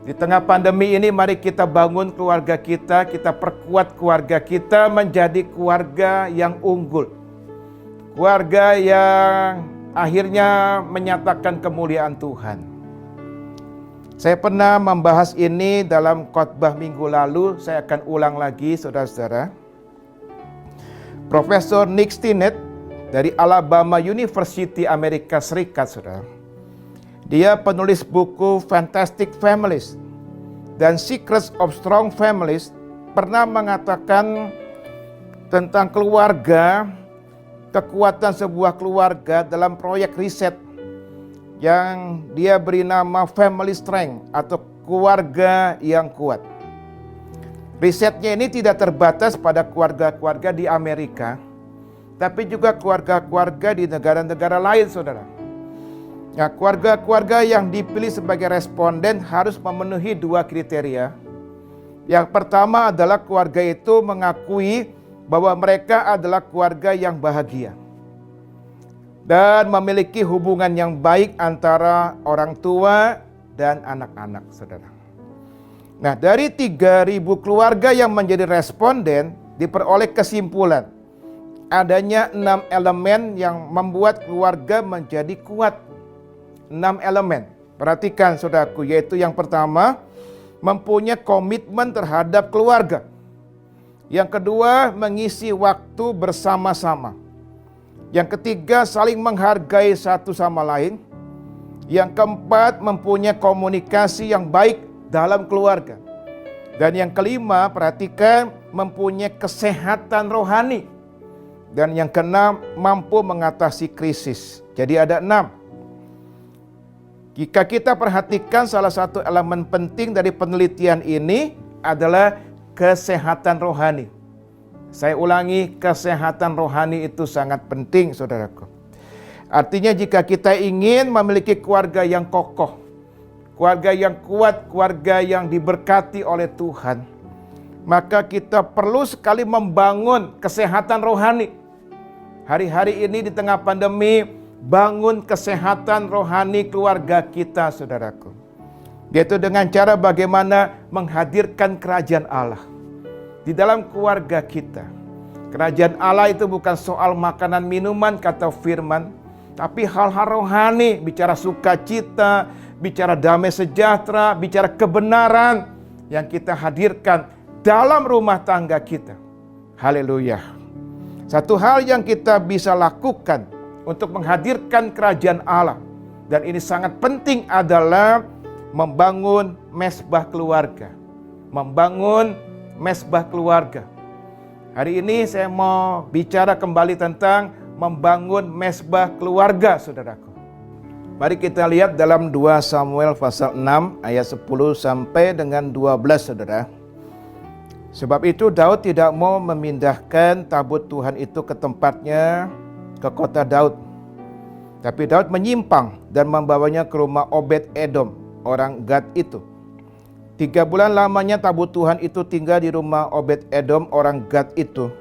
Di tengah pandemi ini mari kita bangun keluarga kita perkuat keluarga kita menjadi keluarga yang unggul. Keluarga yang akhirnya menyatakan kemuliaan Tuhan. Saya pernah membahas ini dalam khotbah minggu lalu, saya akan ulang lagi saudara-saudara. Profesor Nick Stinnett dari Alabama University Amerika Serikat, saudara. Dia penulis buku Fantastic Families dan Secrets of Strong Families, pernah mengatakan tentang keluarga, kekuatan sebuah keluarga dalam proyek riset yang dia beri nama Family Strength atau keluarga yang kuat. Risetnya ini tidak terbatas pada keluarga-keluarga di Amerika, tapi juga keluarga-keluarga di negara-negara lain, saudara. Nah, keluarga-keluarga yang dipilih sebagai responden harus memenuhi 2 kriteria. Yang pertama adalah keluarga itu mengakui bahwa mereka adalah keluarga yang bahagia dan memiliki hubungan yang baik antara orang tua dan anak-anak, saudara. Nah, dari 3.000 keluarga yang menjadi responden diperoleh kesimpulan adanya 6 elemen yang membuat keluarga menjadi kuat. 6 elemen. Perhatikan saudaraku, yaitu yang pertama, mempunyai komitmen terhadap keluarga. Yang kedua, mengisi waktu bersama-sama. Yang ketiga, saling menghargai satu sama lain. Yang keempat, mempunyai komunikasi yang baik dalam keluarga. Dan yang kelima, perhatikan, mempunyai kesehatan rohani. Dan yang keenam, mampu mengatasi krisis. Jadi ada 6. Jika kita perhatikan, salah satu elemen penting dari penelitian ini adalah kesehatan rohani. Saya ulangi, kesehatan rohani itu sangat penting, saudaraku. Artinya jika kita ingin memiliki keluarga yang kokoh, keluarga yang kuat, keluarga yang diberkati oleh Tuhan, maka kita perlu sekali membangun kesehatan rohani. Hari-hari ini di tengah pandemi, bangun kesehatan rohani keluarga kita, saudaraku. Yaitu dengan cara bagaimana menghadirkan kerajaan Allah di dalam keluarga kita. Kerajaan Allah itu bukan soal makanan minuman kata firman, tapi hal-hal rohani, bicara sukacita, bicara damai sejahtera, bicara kebenaran yang kita hadirkan dalam rumah tangga kita. Haleluya. Satu hal yang kita bisa lakukan untuk menghadirkan kerajaan Allah, dan ini sangat penting, adalah membangun mesbah keluarga. Membangun mesbah keluarga. Hari ini saya mau bicara kembali tentang membangun mesbah keluarga, saudaraku. Mari kita lihat dalam 2 Samuel pasal 6 ayat 10 sampai dengan 12, saudara. Sebab itu Daud tidak mau memindahkan tabut Tuhan itu ke tempatnya, ke kota Daud. Tapi Daud menyimpang dan membawanya ke rumah Obed Edom, orang Gad itu. 3 bulan lamanya tabut Tuhan itu tinggal di rumah Obed Edom, orang Gad itu.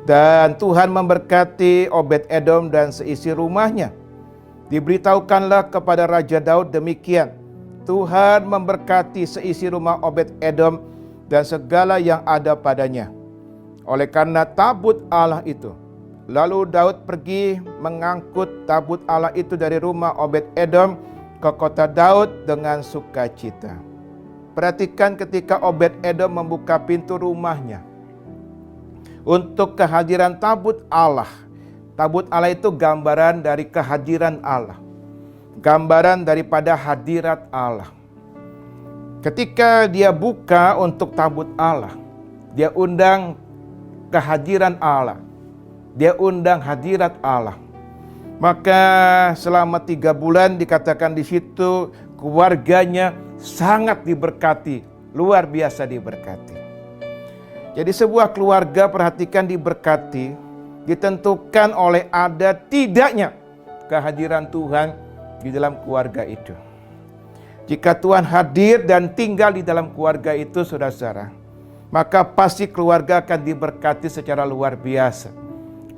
Dan Tuhan memberkati Obed Edom dan seisi rumahnya. Diberitahukanlah kepada Raja Daud demikian, Tuhan memberkati seisi rumah Obed Edom dan segala yang ada padanya. Oleh karena tabut Allah itu, lalu Daud pergi mengangkut tabut Allah itu dari rumah Obed Edom ke kota Daud dengan sukacita. Perhatikan ketika Obed Edom membuka pintu rumahnya untuk kehadiran tabut Allah. Tabut Allah itu gambaran dari kehadiran Allah, gambaran daripada hadirat Allah. Ketika dia buka untuk tabut Allah, dia undang kehadiran Allah, dia undang hadirat Allah. Maka selama 3 bulan dikatakan di situ keluarganya sangat diberkati, luar biasa diberkati. Jadi sebuah keluarga, perhatikan, diberkati, ditentukan oleh ada tidaknya kehadiran Tuhan di dalam keluarga itu. Jika Tuhan hadir dan tinggal di dalam keluarga itu, saudara-saudara, maka pasti keluarga akan diberkati secara luar biasa.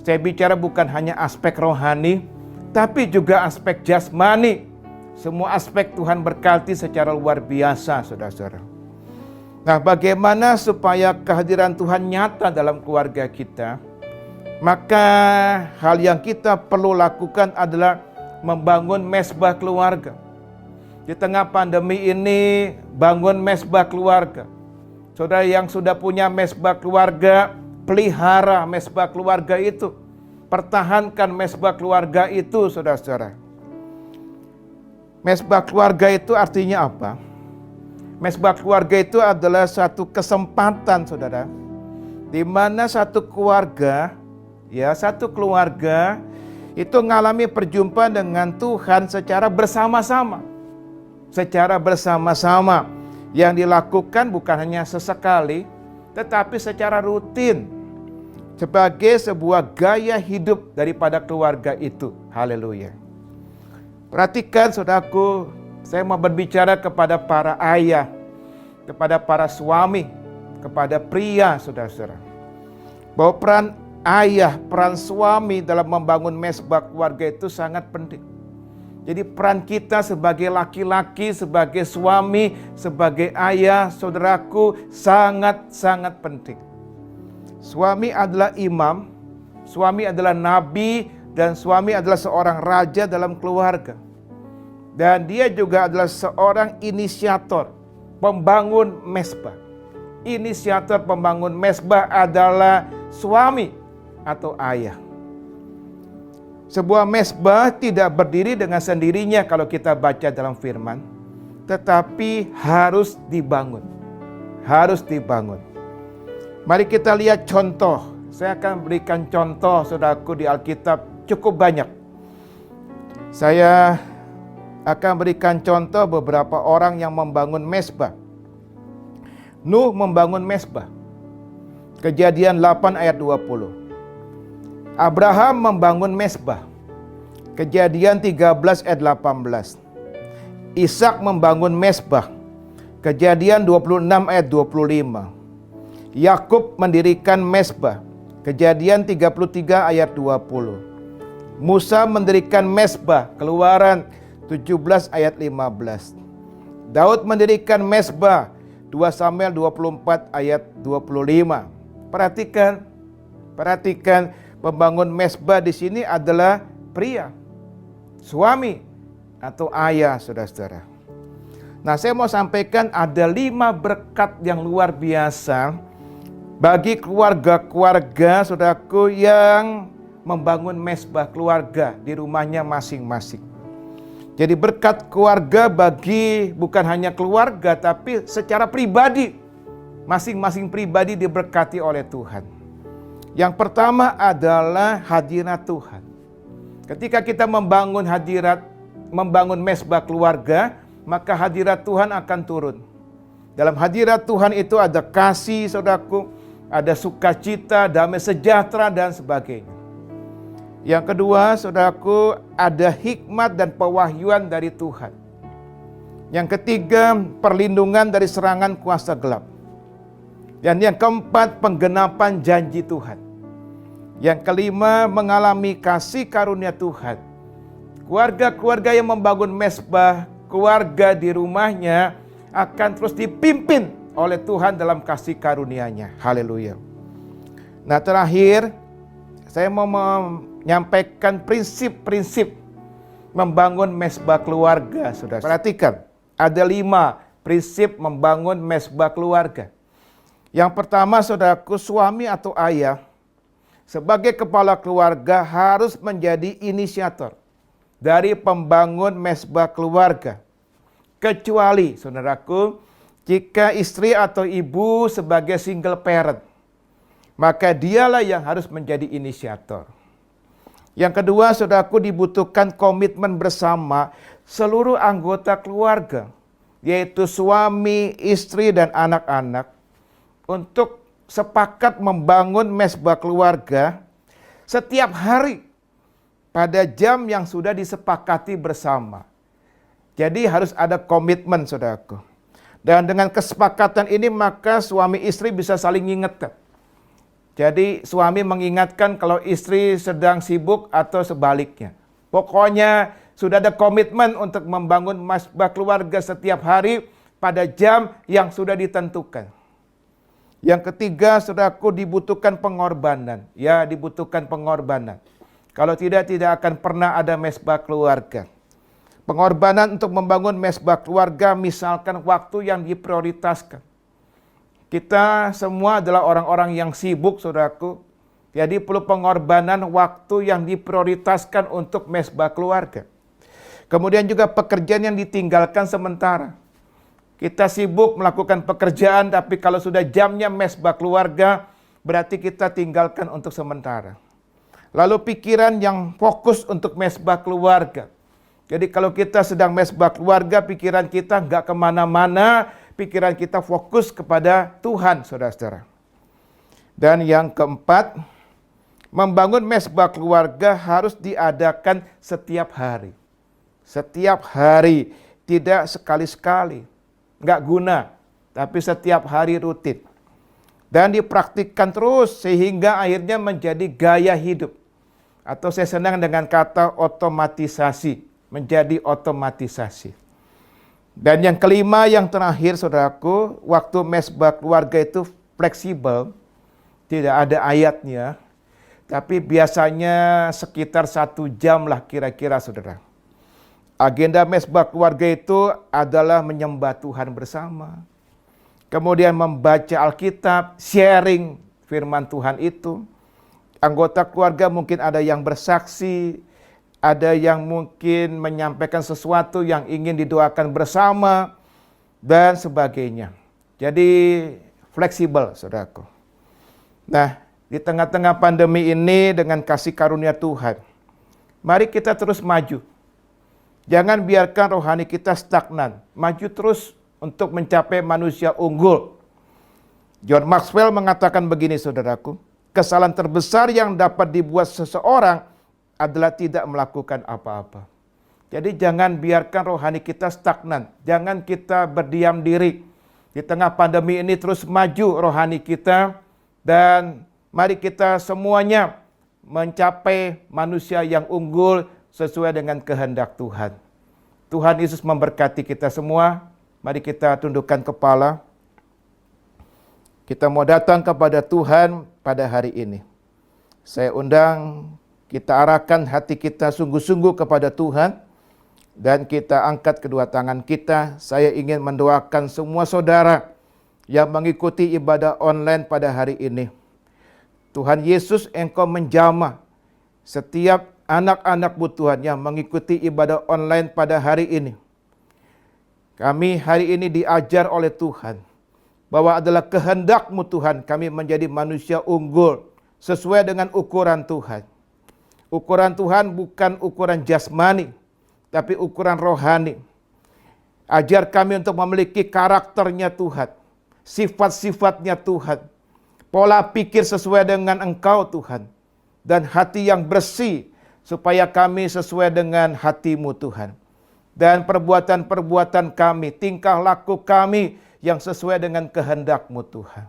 Saya bicara bukan hanya aspek rohani, tapi juga aspek jasmani, Semua aspek Tuhan berkati secara luar biasa, saudara-saudara. Nah, bagaimana supaya kehadiran Tuhan nyata dalam keluarga kita? Maka hal yang kita perlu lakukan adalah membangun mesbah keluarga. Di tengah pandemi ini, bangun mesbah keluarga. Saudara yang sudah punya mesbah keluarga, pelihara mesbah keluarga itu. Pertahankan mesbah keluarga itu, saudara-saudara. Mesbah keluarga itu artinya apa? Mesbah keluarga itu adalah satu kesempatan, saudara, di mana satu keluarga itu mengalami perjumpaan dengan Tuhan secara bersama-sama. Secara bersama-sama yang dilakukan bukan hanya sesekali, tetapi secara rutin sebagai sebuah gaya hidup daripada keluarga itu. Haleluya. Perhatikan, saudaraku, saya mau berbicara kepada para ayah, kepada para suami, kepada pria, saudara-saudara. Bahwa peran ayah, peran suami dalam membangun mesbah keluarga itu sangat penting. Jadi peran kita sebagai laki-laki, sebagai suami, sebagai ayah, saudaraku, sangat-sangat penting. Suami adalah imam, suami adalah nabi, dan suami adalah seorang raja dalam keluarga. Dan dia juga adalah seorang inisiator pembangun mesbah. Inisiator pembangun mesbah adalah suami atau ayah. Sebuah mesbah tidak berdiri dengan sendirinya kalau kita baca dalam firman, tetapi harus dibangun. Harus dibangun. Mari kita lihat contoh. Saya akan berikan contoh, saudaraku, di Alkitab cukup banyak. Saya akan berikan contoh beberapa orang yang membangun mesbah. Nuh membangun mesbah. Kejadian 8 ayat 20. Abraham membangun mesbah. Kejadian 13 ayat 18. Ishak membangun mesbah. Kejadian 26 ayat 25. Yakub mendirikan mesbah. Kejadian 33 ayat 20. Musa mendirikan mesbah. Keluaran 17 ayat 15. Daud mendirikan mesbah. 2 Samuel 24 ayat 25. Perhatikan pembangun mesbah di sini adalah pria, suami atau ayah, saudara-saudara. Nah, saya mau sampaikan ada 5 berkat yang luar biasa bagi keluarga-keluarga, saudaraku, yang membangun mesbah keluarga di rumahnya masing-masing. Jadi berkat keluarga bagi bukan hanya keluarga, tapi secara pribadi. Masing-masing pribadi diberkati oleh Tuhan. Yang pertama adalah hadirat Tuhan. Ketika kita membangun mesbah keluarga, maka hadirat Tuhan akan turun. Dalam hadirat Tuhan itu ada kasih, saudaraku, ada sukacita, damai sejahtera, dan sebagainya. Yang kedua, saudaraku, ada hikmat dan pewahyuan dari Tuhan. Yang ketiga, perlindungan dari serangan kuasa gelap. Dan yang keempat, penggenapan janji Tuhan. Yang kelima, mengalami kasih karunia Tuhan. Keluarga-keluarga yang membangun mesbah, keluarga di rumahnya akan terus dipimpin oleh Tuhan dalam kasih karunia-Nya. Haleluya. Nah, terakhir, saya mau menyampaikan prinsip-prinsip membangun mesbah keluarga, saudara. Perhatikan, ada 5 prinsip membangun mesbah keluarga. Yang pertama, saudaraku, suami atau ayah sebagai kepala keluarga harus menjadi inisiator dari pembangun mesbah keluarga. Kecuali, saudaraku, jika istri atau ibu sebagai single parent, maka dialah yang harus menjadi inisiator. Yang kedua, saudaraku, dibutuhkan komitmen bersama seluruh anggota keluarga, yaitu suami, istri, dan anak-anak, untuk sepakat membangun mesbah keluarga setiap hari pada jam yang sudah disepakati bersama. Jadi harus ada komitmen, saudaraku. Dan dengan kesepakatan ini maka suami istri bisa saling mengingatkan. Jadi suami mengingatkan kalau istri sedang sibuk atau sebaliknya. Pokoknya sudah ada komitmen untuk membangun mesbah keluarga setiap hari pada jam yang sudah ditentukan. Yang ketiga, saudaraku, dibutuhkan pengorbanan. Ya, dibutuhkan pengorbanan. Kalau tidak akan pernah ada mesbah keluarga. Pengorbanan untuk membangun mesbah keluarga, misalkan waktu yang diprioritaskan. Kita semua adalah orang-orang yang sibuk, saudaraku. Jadi perlu pengorbanan waktu yang diprioritaskan untuk mesbah keluarga. Kemudian juga pekerjaan yang ditinggalkan sementara. Kita sibuk melakukan pekerjaan, tapi kalau sudah jamnya mesbah keluarga, berarti kita tinggalkan untuk sementara. Lalu pikiran yang fokus untuk mesbah keluarga. Jadi kalau kita sedang mesbah keluarga, pikiran kita nggak kemana-mana, pikiran kita fokus kepada Tuhan, saudara-saudara. Dan yang keempat, membangun mesbah keluarga harus diadakan setiap hari. Setiap hari, tidak sekali-sekali. Nggak guna, tapi setiap hari rutin. Dan dipraktikkan terus sehingga akhirnya menjadi gaya hidup. Atau saya senang dengan kata otomatisasi, menjadi otomatisasi. Dan yang kelima, yang terakhir, saudaraku, waktu mesbah keluarga itu fleksibel, tidak ada ayatnya, tapi biasanya sekitar 1 jam lah kira-kira, saudara. Agenda mesbah keluarga itu adalah menyembah Tuhan bersama. Kemudian membaca Alkitab, sharing firman Tuhan itu. Anggota keluarga mungkin ada yang bersaksi, ada yang mungkin menyampaikan sesuatu yang ingin didoakan bersama, dan sebagainya. Jadi fleksibel, saudaraku. Nah, di tengah-tengah pandemi ini dengan kasih karunia Tuhan, mari kita terus maju. Jangan biarkan rohani kita stagnan. Maju terus untuk mencapai manusia unggul. John Maxwell mengatakan begini, saudaraku. Kesalahan terbesar yang dapat dibuat seseorang adalah tidak melakukan apa-apa. Jadi jangan biarkan rohani kita stagnan. Jangan kita berdiam diri. Di tengah pandemi ini terus maju rohani kita. Dan mari kita semuanya mencapai manusia yang unggul sesuai dengan kehendak Tuhan. Tuhan Yesus memberkati kita semua. Mari kita tundukkan kepala. Kita mau datang kepada Tuhan pada hari ini. Saya undang, kita arahkan hati kita sungguh-sungguh kepada Tuhan. Dan kita angkat kedua tangan kita. Saya ingin mendoakan semua saudara yang mengikuti ibadah online pada hari ini. Tuhan Yesus, Engkau menjamah setiap anak-anak-Mu Tuhan yang mengikuti ibadah online pada hari ini. Kami hari ini diajar oleh Tuhan bahwa adalah kehendak-Mu Tuhan kami menjadi manusia unggul sesuai dengan ukuran Tuhan. Ukuran Tuhan bukan ukuran jasmani, tapi ukuran rohani. Ajar kami untuk memiliki karakternya Tuhan, sifat-sifatnya Tuhan, pola pikir sesuai dengan Engkau Tuhan, dan hati yang bersih supaya kami sesuai dengan hati-Mu Tuhan. Dan perbuatan-perbuatan kami, tingkah laku kami yang sesuai dengan kehendak-Mu Tuhan.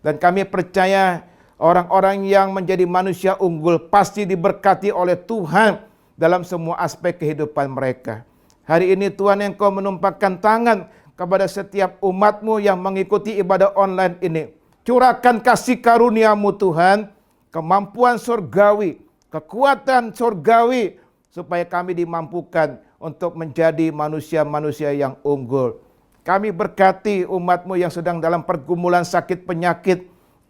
Dan kami percaya orang-orang yang menjadi manusia unggul pasti diberkati oleh Tuhan dalam semua aspek kehidupan mereka. Hari ini Tuhan, Engkau menumpahkan tangan kepada setiap umat-Mu yang mengikuti ibadah online ini. Curahkan kasih karunia-Mu Tuhan, kemampuan surgawi, kekuatan surgawi, supaya kami dimampukan untuk menjadi manusia-manusia yang unggul. Kami berkati umat-Mu yang sedang dalam pergumulan sakit penyakit,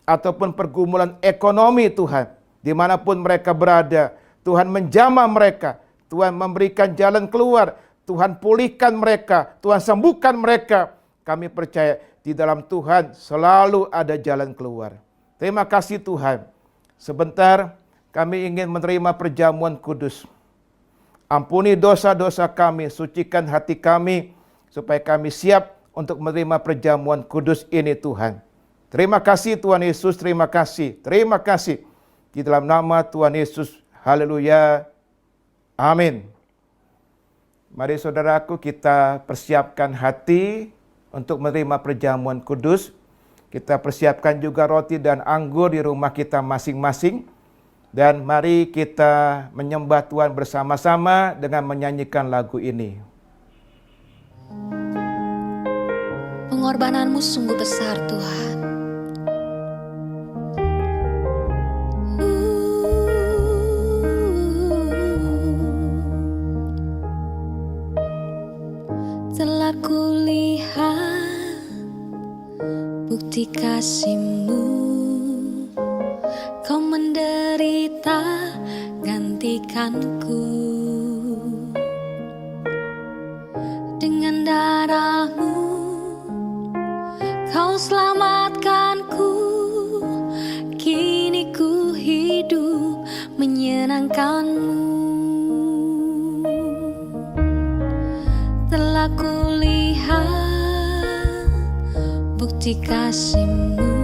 ataupun pergumulan ekonomi Tuhan. Dimanapun mereka berada, Tuhan menjamah mereka, Tuhan memberikan jalan keluar, Tuhan pulihkan mereka, Tuhan sembuhkan mereka. Kami percaya di dalam Tuhan selalu ada jalan keluar. Terima kasih Tuhan. Sebentar kami ingin menerima perjamuan kudus. Ampuni dosa-dosa kami, sucikan hati kami, supaya kami siap untuk menerima perjamuan kudus ini Tuhan. Terima kasih Tuhan Yesus, terima kasih, terima kasih. Di dalam nama Tuhan Yesus, haleluya, amin. Mari saudaraku, kita persiapkan hati untuk menerima perjamuan kudus. Kita persiapkan juga roti dan anggur di rumah kita masing-masing. Dan mari kita menyembah Tuhan bersama-sama dengan menyanyikan lagu ini. Pengorbananmu sungguh besar Tuhan. Telah kulihat bukti kasih-Mu, Kau menderita gantikanku. Dengan darah-Mu Kau selamatkanku. Kini ku hidup menyenangkan-Mu. Telah kulihat bukti kasih-Mu,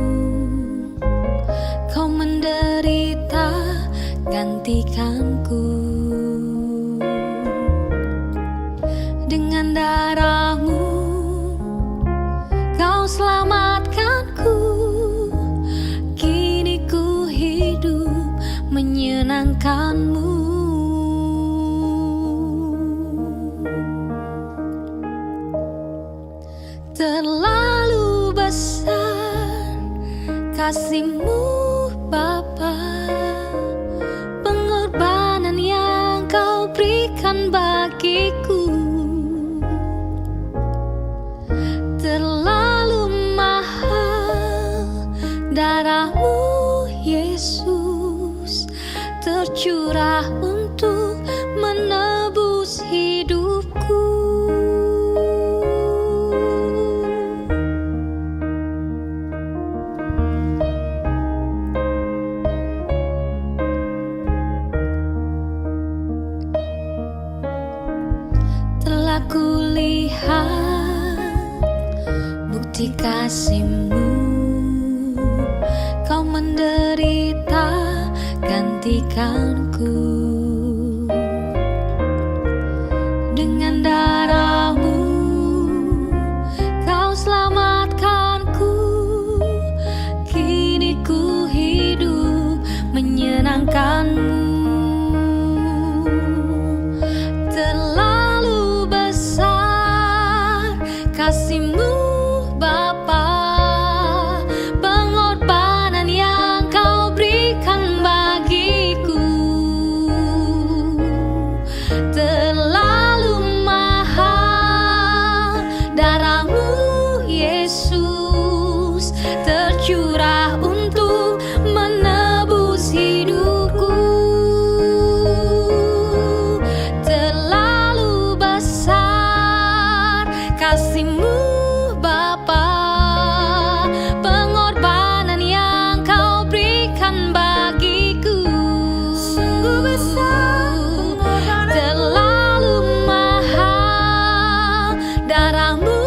Kau menderita gantikanku. Dengan darah-Mu Kau selamatkanku. Kini ku hidup menyenangkan-Mu. Terlalu besar kasih-Mu Bapa, pengorbanan yang Kau berikan bagiku. Terlalu mahal darah-Mu Yesus, tercurah untuk menebus hidupku. Telah kulihat bukti kasih-Mu, Kau menderita gantikanku. Dengan darah-Mu Kau selamatkanku. Kini ku hidup menyenangkan-Mu. Terlalu besar kasih-Mu Bapa, pengorbanan yang Kau berikan bagiku. Terlalu mahal darah-Mu Yesus, tercurah untuk menebus hidupku. Terlalu besar kasih-Mu Bapa, pengorbanan yang Kau berikan bagiku. Sungguh besar pengorbanan. Terlalu mahal darah-Mu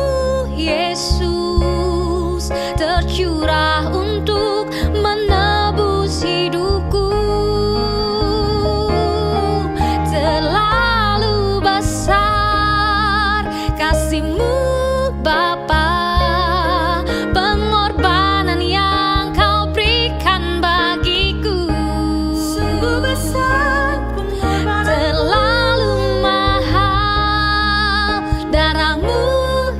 Yesus, tercurah untuk menebus hidupku. Terlalu besar kasih-Mu Bapa, pengorbanan yang Kau berikan bagiku. Sungguh besar pengorbanan. Terlalu mahal darah-Mu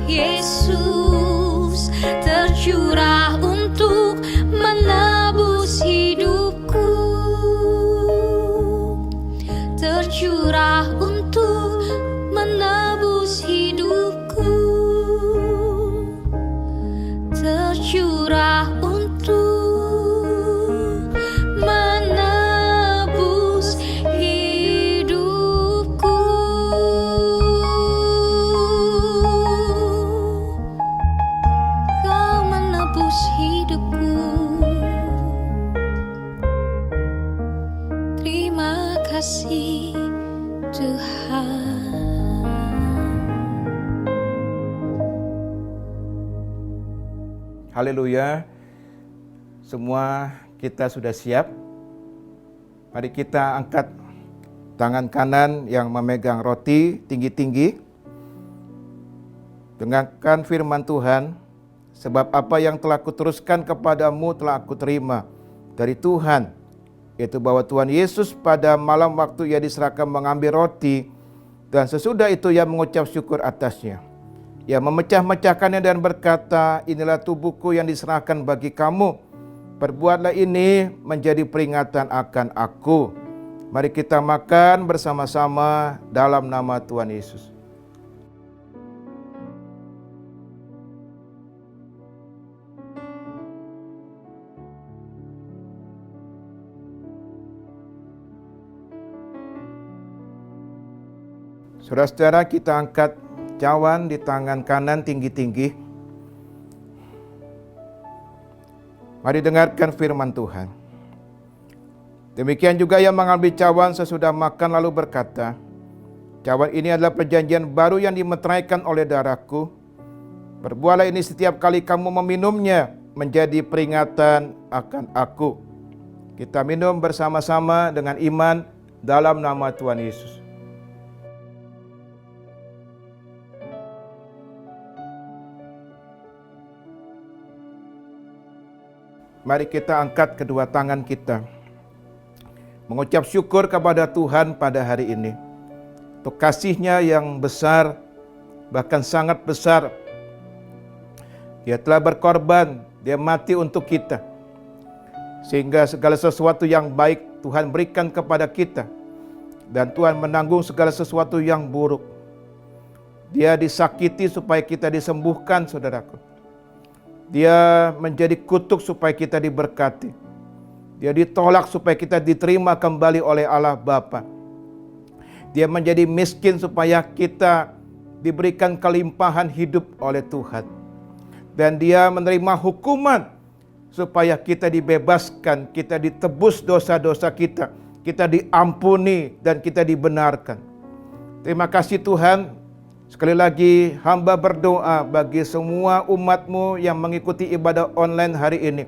Yesus, tercurah untuk menebus hidupku. Tercurah untuk menebus hidupku. Tercurah untuk menebus hidupku. Kau menebus hidupku. Terima kasih Tuhan. Haleluya. Semua kita sudah siap. Mari kita angkat tangan kanan yang memegang roti tinggi-tinggi. Dengarkan firman Tuhan. Sebab apa yang telah kuteruskan kepadamu telah aku terima dari Tuhan, yaitu bahwa Tuhan Yesus pada malam waktu ia diserahkan mengambil roti, dan sesudah itu ia mengucap syukur atasnya. Ia memecah-mecahkannya dan berkata, inilah tubuhku yang diserahkan bagi kamu. Perbuatlah ini menjadi peringatan akan aku. Mari kita makan bersama-sama dalam nama Tuhan Yesus. Saudara-saudara, kita angkat cawan di tangan kanan tinggi-tinggi. Mari dengarkan firman Tuhan. Demikian juga yang mengambil cawan sesudah makan lalu berkata, cawan ini adalah perjanjian baru yang dimeteraikan oleh darahku. Perbuatlah ini setiap kali kamu meminumnya menjadi peringatan akan aku. Kita minum bersama-sama dengan iman dalam nama Tuhan Yesus. Mari kita angkat kedua tangan kita, mengucap syukur kepada Tuhan pada hari ini untuk kasih-Nya yang besar, bahkan sangat besar. Dia telah berkorban, Dia mati untuk kita, sehingga segala sesuatu yang baik Tuhan berikan kepada kita, dan Tuhan menanggung segala sesuatu yang buruk. Dia disakiti supaya kita disembuhkan, saudaraku. Dia menjadi kutuk supaya kita diberkati. Dia ditolak supaya kita diterima kembali oleh Allah Bapa. Dia menjadi miskin supaya kita diberikan kelimpahan hidup oleh Tuhan. Dan Dia menerima hukuman supaya kita dibebaskan, kita ditebus dosa-dosa kita, kita diampuni dan kita dibenarkan. Terima kasih Tuhan. Sekali lagi hamba berdoa bagi semua umat-Mu yang mengikuti ibadah online hari ini.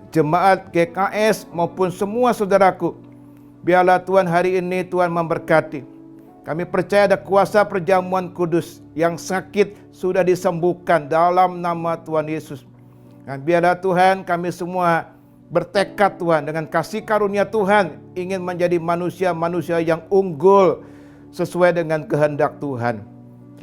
Jemaat GKS maupun semua saudaraku. Biarlah Tuhan hari ini Tuhan memberkati. Kami percaya ada kuasa perjamuan kudus yang sakit sudah disembuhkan dalam nama Tuhan Yesus. Dan biarlah Tuhan kami semua bertekad Tuhan dengan kasih karunia Tuhan ingin menjadi manusia-manusia yang unggul sesuai dengan kehendak Tuhan.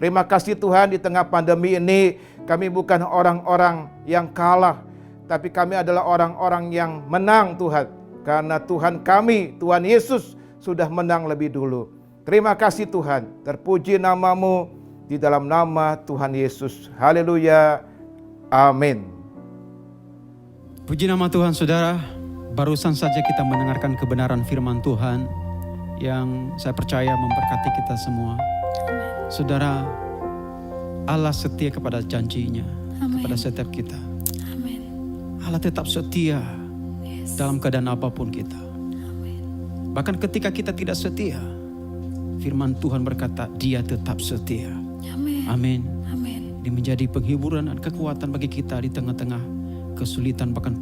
Terima kasih Tuhan, di tengah pandemi ini kami bukan orang-orang yang kalah, tapi kami adalah orang-orang yang menang Tuhan. Karena Tuhan kami, Tuhan Yesus sudah menang lebih dulu. Terima kasih Tuhan, terpuji nama-Mu di dalam nama Tuhan Yesus. Haleluya, amin. Puji nama Tuhan, saudara. Barusan saja kita mendengarkan kebenaran firman Tuhan yang saya percaya memberkati kita semua. Saudara, Allah setia kepada janjinya. Amen. Kepada setiap kita. Amen. Allah tetap setia dalam keadaan apapun kita. Amen. Bahkan ketika kita tidak setia, firman Tuhan berkata Dia tetap setia. Amin. Amin. Amin. Dia menjadi penghiburan dan kekuatan bagi kita di tengah-tengah kesulitan, bahkan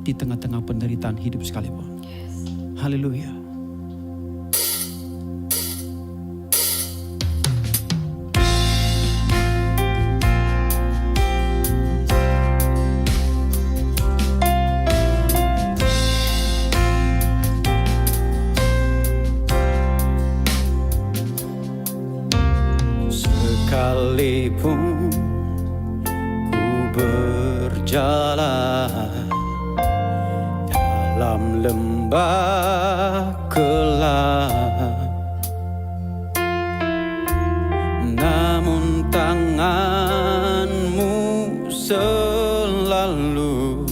di tengah-tengah penderitaan hidup sekalipun. Yes. Haleluya. Sekalipun ku berjalan dalam lembah gelap, namun tangan-Mu selalu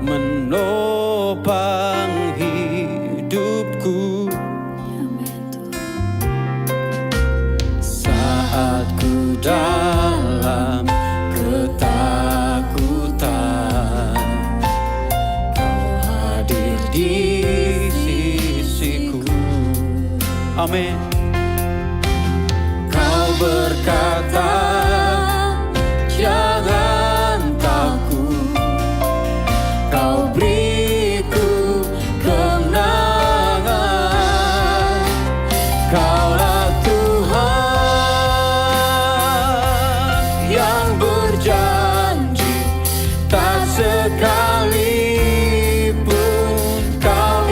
menopang hidupku. Dalam ketakutan, Kau hadir di sisiku. Amin. Kau berkata, jangan takut, Kau beriku kemenangan. Kaulah Tuhan yang berjanji, tak sekalipun Kau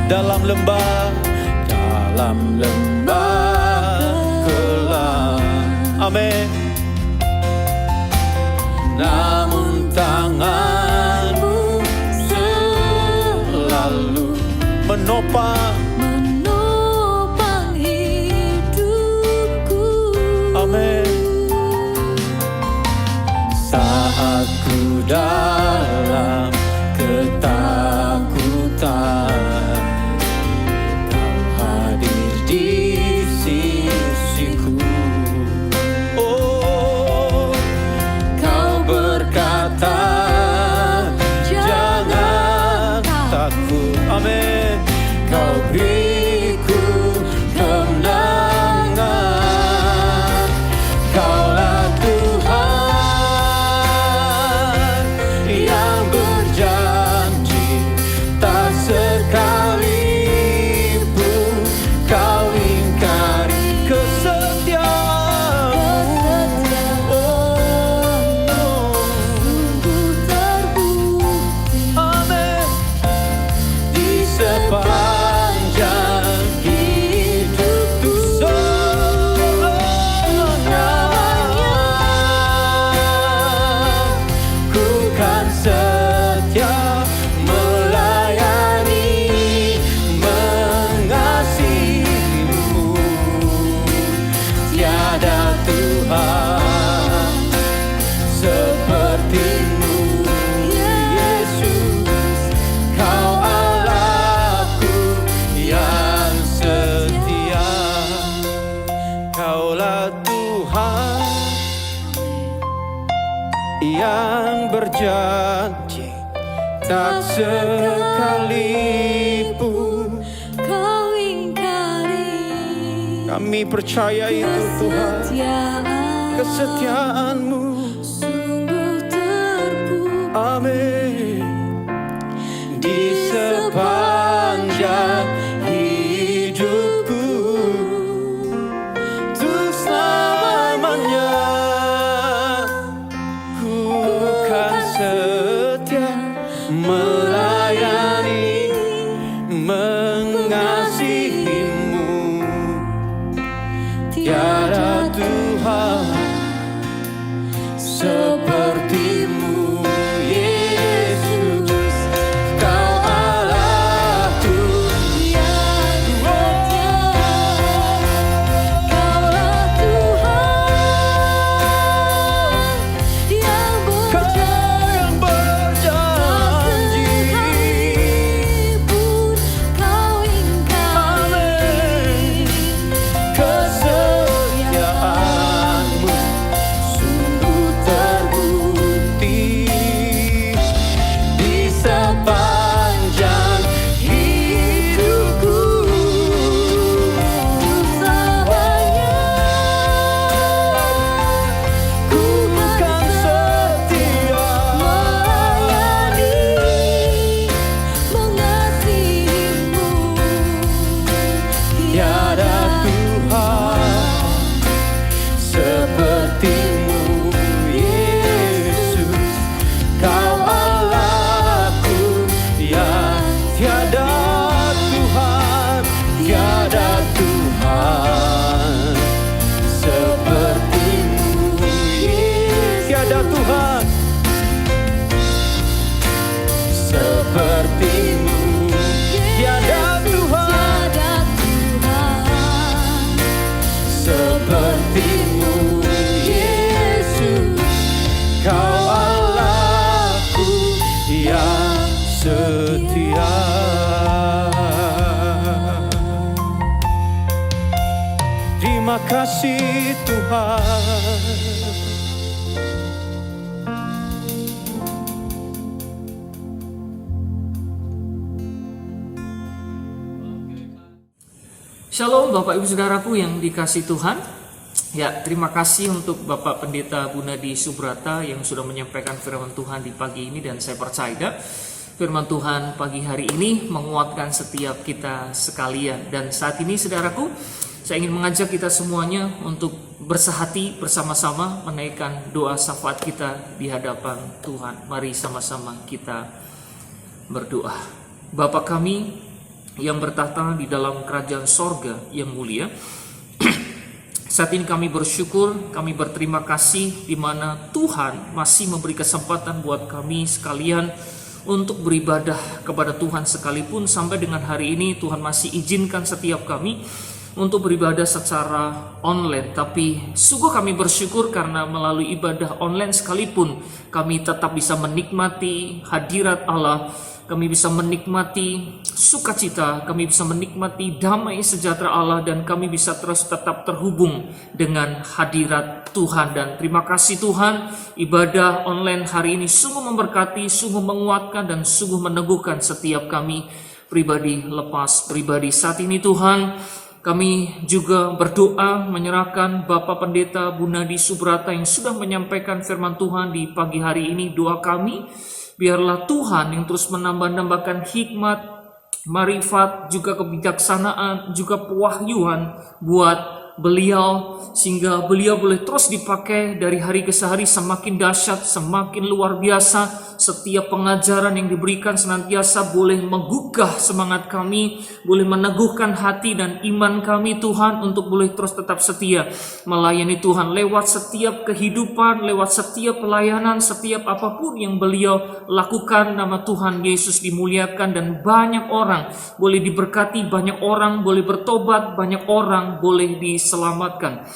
dalam lembah gelap. Amin. Namun tanganmu selalu menopang hidupku. Amin. Saat ku dalam ketakutan, Kau hadir di sisiku. Oh, Kau berkata, jangan takut. Amin. Kau beriku kemenangan. Kaulah Tuhan yang berjanji, tak sekalipun Kau ingkari kesetiaan-Mu. Sungguh terbukti. Amin. Di sepanjang hidupku selamanya, ku kan setia melayani, mengasihi-Mu. Tiada Tuhan seperti-Mu, Yesus. Kau Allahku yang setia. Kaulah Tuhan yang berjanji, tak sekalipun Kau ingkari kami percaya itu Tuhan, kesetiaan-Mu. sungguh terbukti. Amin. Di sepanjang hidupku, untuk selamanya, ku kan setia melayani, mengasihi-Mu. Tiada Tuhan seperti-Mu, Yesus. Kau Allahku Yang setia, Kaulah Tuhan yang berjanji. sekalipun Kau ingkari Kesetiaan-Mu sungguh terbukti di sepanjang hidupku. selamanya. Ku kan setia Melayani, mengasihi-Mu. Tiada Tuhan seperti-Mu, Yesus. Kau Allahku yang tiada Tuhan, tiada Tuhan seperti-Mu, Yesus. Tiada Tuhan seperti-Mu, tiada Tuhan seperti-Mu, Yesus. Kau Allahku yang setia. Terima kasih Tuhan. Shalom Bapak Ibu Saudaraku yang dikasih Tuhan. Ya, terima kasih untuk Bapak Pendeta Bunadi Subrata yang sudah menyampaikan firman Tuhan di pagi ini, dan saya percaya firman Tuhan pagi hari ini menguatkan setiap kita sekalian. Dan saat ini saudaraku, saya ingin mengajak kita semuanya untuk bersehati bersama-sama menaikkan doa syafaat kita di hadapan Tuhan. Mari sama-sama kita berdoa. Bapa kami yang bertahta di dalam kerajaan sorga yang mulia. Saat ini kami bersyukur, kami berterima kasih di mana Tuhan masih memberi kesempatan buat kami sekalian untuk beribadah kepada Tuhan, sekalipun sampai dengan hari ini Tuhan masih izinkan setiap kami untuk beribadah secara online. Tapi sungguh kami bersyukur karena melalui ibadah online sekalipun kami tetap bisa menikmati hadirat Allah, kami bisa menikmati sukacita, kami bisa menikmati damai sejahtera Allah, dan kami bisa terus tetap terhubung dengan hadirat Tuhan. Dan terima kasih Tuhan, ibadah online hari ini sungguh memberkati, sungguh menguatkan, dan sungguh meneguhkan setiap kami pribadi lepas pribadi. Saat ini Tuhan, kami juga berdoa menyerahkan Bapak Pendeta Bunadi Subrata yang sudah menyampaikan firman Tuhan di pagi hari ini. Doa kami, biarlah Tuhan yang terus menambah-nambahkan hikmat, marifat, juga kebijaksanaan, juga pewahyuan buat beliau, sehingga beliau boleh terus dipakai dari hari ke hari semakin dahsyat, semakin luar biasa. Setiap pengajaran yang diberikan senantiasa boleh menggugah semangat kami, boleh meneguhkan hati dan iman kami Tuhan, untuk boleh terus tetap setia melayani Tuhan lewat setiap kehidupan, lewat setiap pelayanan, setiap apapun yang beliau lakukan. Nama Tuhan Yesus dimuliakan dan banyak orang boleh diberkati, banyak orang boleh bertobat, banyak orang boleh diselamatkan.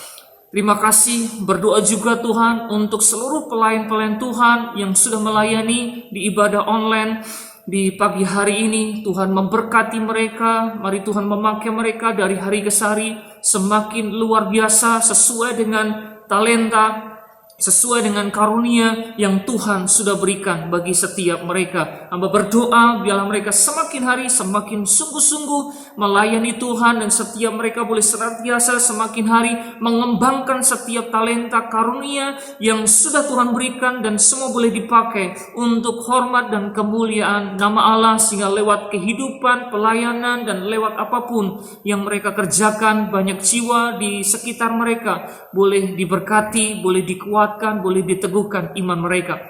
Terima kasih, berdoa juga Tuhan untuk seluruh pelayan-pelayan Tuhan yang sudah melayani di ibadah online di pagi hari ini. Tuhan memberkati mereka, mari Tuhan memakai mereka dari hari ke hari semakin luar biasa, sesuai dengan talenta, sesuai dengan karunia yang Tuhan sudah berikan bagi setiap mereka. Hamba berdoa biarlah mereka semakin hari semakin sungguh-sungguh melayani Tuhan, dan setiap mereka boleh senantiasa semakin hari mengembangkan setiap talenta karunia yang sudah Tuhan berikan, dan semua boleh dipakai untuk hormat dan kemuliaan nama Allah, sehingga lewat kehidupan, pelayanan, dan lewat apapun yang mereka kerjakan, banyak jiwa di sekitar mereka boleh diberkati, boleh dikuatkan, boleh diteguhkan iman mereka.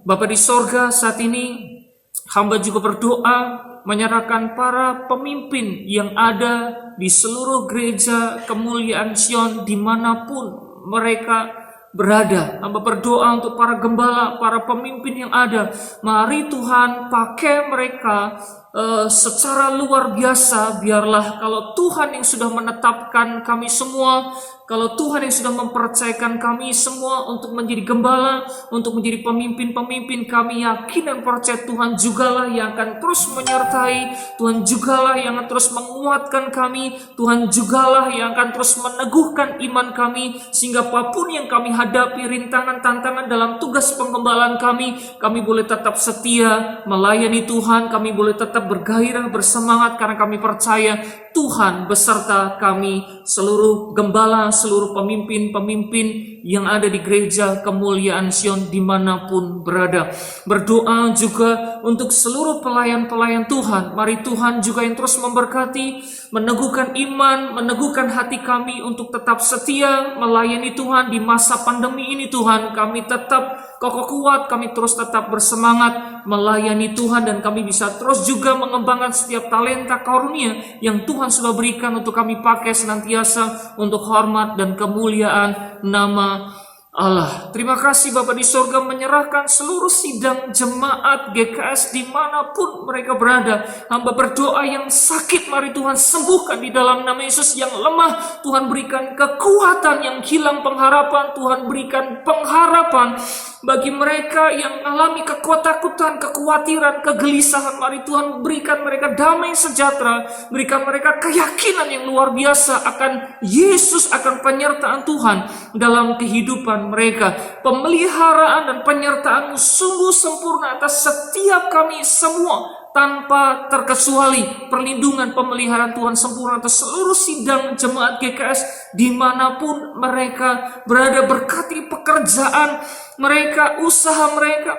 Bapa di sorga, saat ini hamba juga berdoa menyerahkan para pemimpin yang ada di seluruh gereja kemuliaan Sion dimanapun mereka berada. Hamba berdoa untuk para gembala, para pemimpin yang ada. Mari Tuhan pakai mereka secara luar biasa. Biarlah kalau Tuhan yang sudah menetapkan kami semua, kalau Tuhan yang sudah mempercayakan kami semua untuk menjadi gembala, untuk menjadi pemimpin-pemimpin, kami yakin dan percaya Tuhan jugalah yang akan terus menyertai, Tuhan jugalah yang akan terus menguatkan kami, Tuhan jugalah yang akan terus meneguhkan iman kami, sehingga apapun yang kami hadapi, rintangan, tantangan dalam tugas penggembalaan kami boleh tetap setia melayani Tuhan, kami boleh tetap bergairah, bersemangat, karena kami percaya Tuhan beserta kami, seluruh gembala, seluruh pemimpin-pemimpin yang ada di gereja kemuliaan Sion dimanapun berada. Berdoa juga untuk seluruh pelayan-pelayan Tuhan. Mari Tuhan juga yang terus memberkati, meneguhkan iman, meneguhkan hati kami untuk tetap setia melayani Tuhan di masa pandemi ini. Tuhan, kami tetap kokoh kuat, kami terus tetap bersemangat melayani Tuhan, dan kami bisa terus juga mengembangkan setiap talenta karunia yang Tuhan sudah berikan untuk kami pakai senantiasa untuk hormat dan kemuliaan nama Allah. Terima kasih Bapa di sorga, menyerahkan seluruh sidang jemaat GKS dimanapun mereka berada. Hamba berdoa yang sakit, mari Tuhan sembuhkan di dalam nama Yesus. Yang lemah, Tuhan berikan kekuatan. Yang hilang pengharapan, Tuhan berikan pengharapan. Bagi mereka yang mengalami ketakutan, kekhawatiran, kegelisahan, mari Tuhan berikan mereka damai sejahtera, berikan mereka keyakinan yang luar biasa akan Yesus, akan penyertaan Tuhan dalam kehidupan mereka. Pemeliharaan dan penyertaan-Mu sungguh sempurna atas setiap kami semua, tanpa terkecuali. Perlindungan pemeliharaan Tuhan sempurna atas seluruh sidang jemaat GKS dimanapun mereka berada. Berkati pekerjaan mereka, usaha mereka,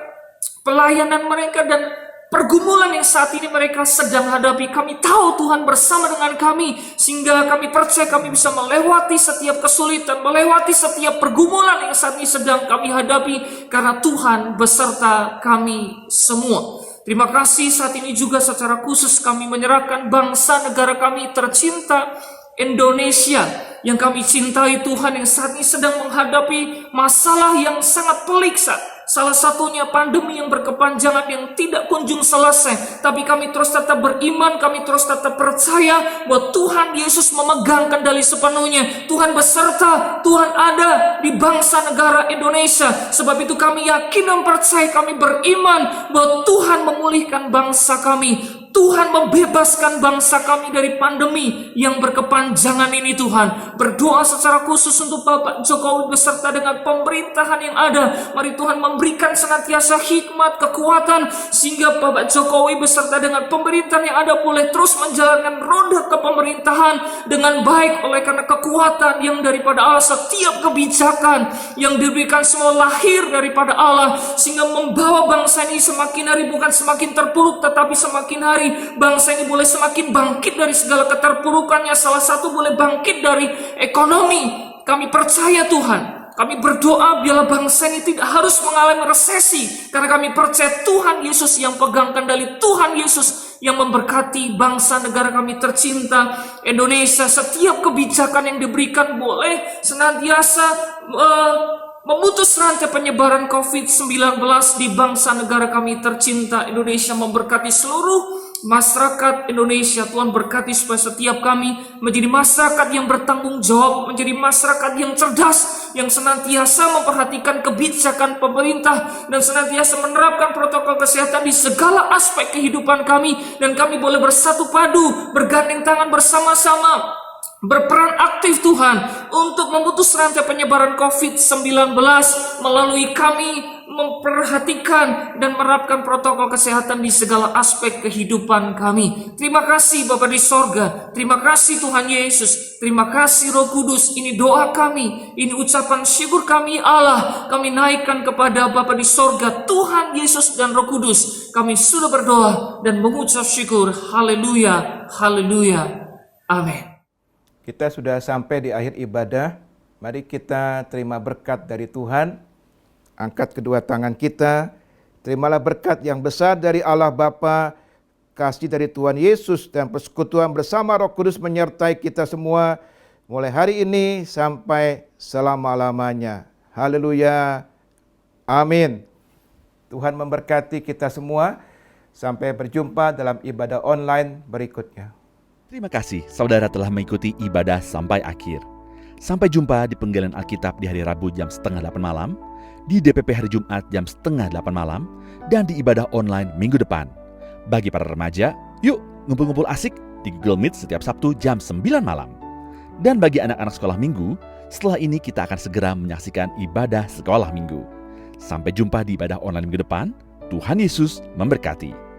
pelayanan mereka, dan pergumulan yang saat ini mereka sedang hadapi. Kami tahu Tuhan bersama dengan kami, sehingga kami percaya kami bisa melewati setiap kesulitan, melewati setiap pergumulan yang saat ini sedang kami hadapi, karena Tuhan beserta kami semua. Terima kasih saat ini juga secara khusus kami menyerahkan bangsa negara kami tercinta Indonesia yang kami cintai Tuhan, yang saat ini sedang menghadapi masalah yang sangat pelik. Salah satunya pandemi yang berkepanjangan yang tidak kunjung selesai. Tapi kami terus tetap beriman, kami terus tetap percaya bahwa Tuhan Yesus memegang kendali sepenuhnya. Tuhan beserta, Tuhan ada di bangsa negara Indonesia. Sebab itu kami yakin dan percaya, kami beriman bahwa Tuhan memulihkan bangsa kami. Tuhan membebaskan bangsa kami dari pandemi yang berkepanjangan ini Tuhan. Berdoa secara khusus untuk Bapak Jokowi beserta dengan pemerintahan yang ada. Mari Tuhan memberikan senantiasa hikmat, kekuatan, sehingga Bapak Jokowi beserta dengan pemerintahan yang ada boleh terus menjalankan roda kepemerintahan dengan baik, oleh karena kekuatan yang daripada Allah. Setiap kebijakan yang diberikan semua lahir daripada Allah, sehingga membawa bangsa ini semakin hari bukan semakin terpuruk, tetapi semakin hari bangsa ini boleh semakin bangkit dari segala keterpurukannya. Salah satu boleh bangkit dari ekonomi. Kami percaya Tuhan, kami berdoa biarlah bangsa ini tidak harus mengalami resesi, karena kami percaya Tuhan Yesus yang pegang kendali, Tuhan Yesus yang memberkati bangsa negara kami tercinta Indonesia. Setiap kebijakan yang diberikan boleh senantiasa memutus rantai penyebaran COVID-19 di bangsa negara kami tercinta Indonesia. Memberkati seluruh masyarakat Indonesia. Tuhan berkati supaya setiap kami menjadi masyarakat yang bertanggung jawab, menjadi masyarakat yang cerdas, yang senantiasa memperhatikan kebijakan pemerintah dan senantiasa menerapkan protokol kesehatan di segala aspek kehidupan kami. Dan kami boleh bersatu padu, bergandeng tangan bersama-sama, berperan aktif Tuhan untuk memutus rantai penyebaran COVID-19 melalui kami memperhatikan dan menerapkan protokol kesehatan di segala aspek kehidupan kami. Terima kasih Bapa di sorga, terima kasih Tuhan Yesus, terima kasih Roh Kudus. Ini doa kami, ini ucapan syukur kami Allah, kami naikkan kepada Bapa di sorga, Tuhan Yesus dan Roh Kudus. Kami sudah berdoa dan mengucap syukur. Haleluya, haleluya, amin. Kita sudah sampai di akhir ibadah. Mari kita terima berkat dari Tuhan. Angkat kedua tangan kita. Terimalah berkat yang besar dari Allah Bapa, kasih dari Tuhan Yesus, dan persekutuan bersama Roh Kudus menyertai kita semua mulai hari ini sampai selama-lamanya. Haleluya. Amin. Tuhan memberkati kita semua. Sampai berjumpa dalam ibadah online berikutnya. Terima kasih saudara telah mengikuti ibadah sampai akhir. Sampai jumpa di penggalian Alkitab di hari Rabu jam 7:30 malam, di DPP hari Jumat jam 7:30 malam, dan di ibadah online minggu depan. Bagi para remaja, yuk ngumpul-ngumpul asik di Google Meet setiap Sabtu jam 9 malam. Dan bagi anak-anak sekolah minggu, setelah ini kita akan segera menyaksikan ibadah sekolah minggu. Sampai jumpa di ibadah online minggu depan. Tuhan Yesus memberkati.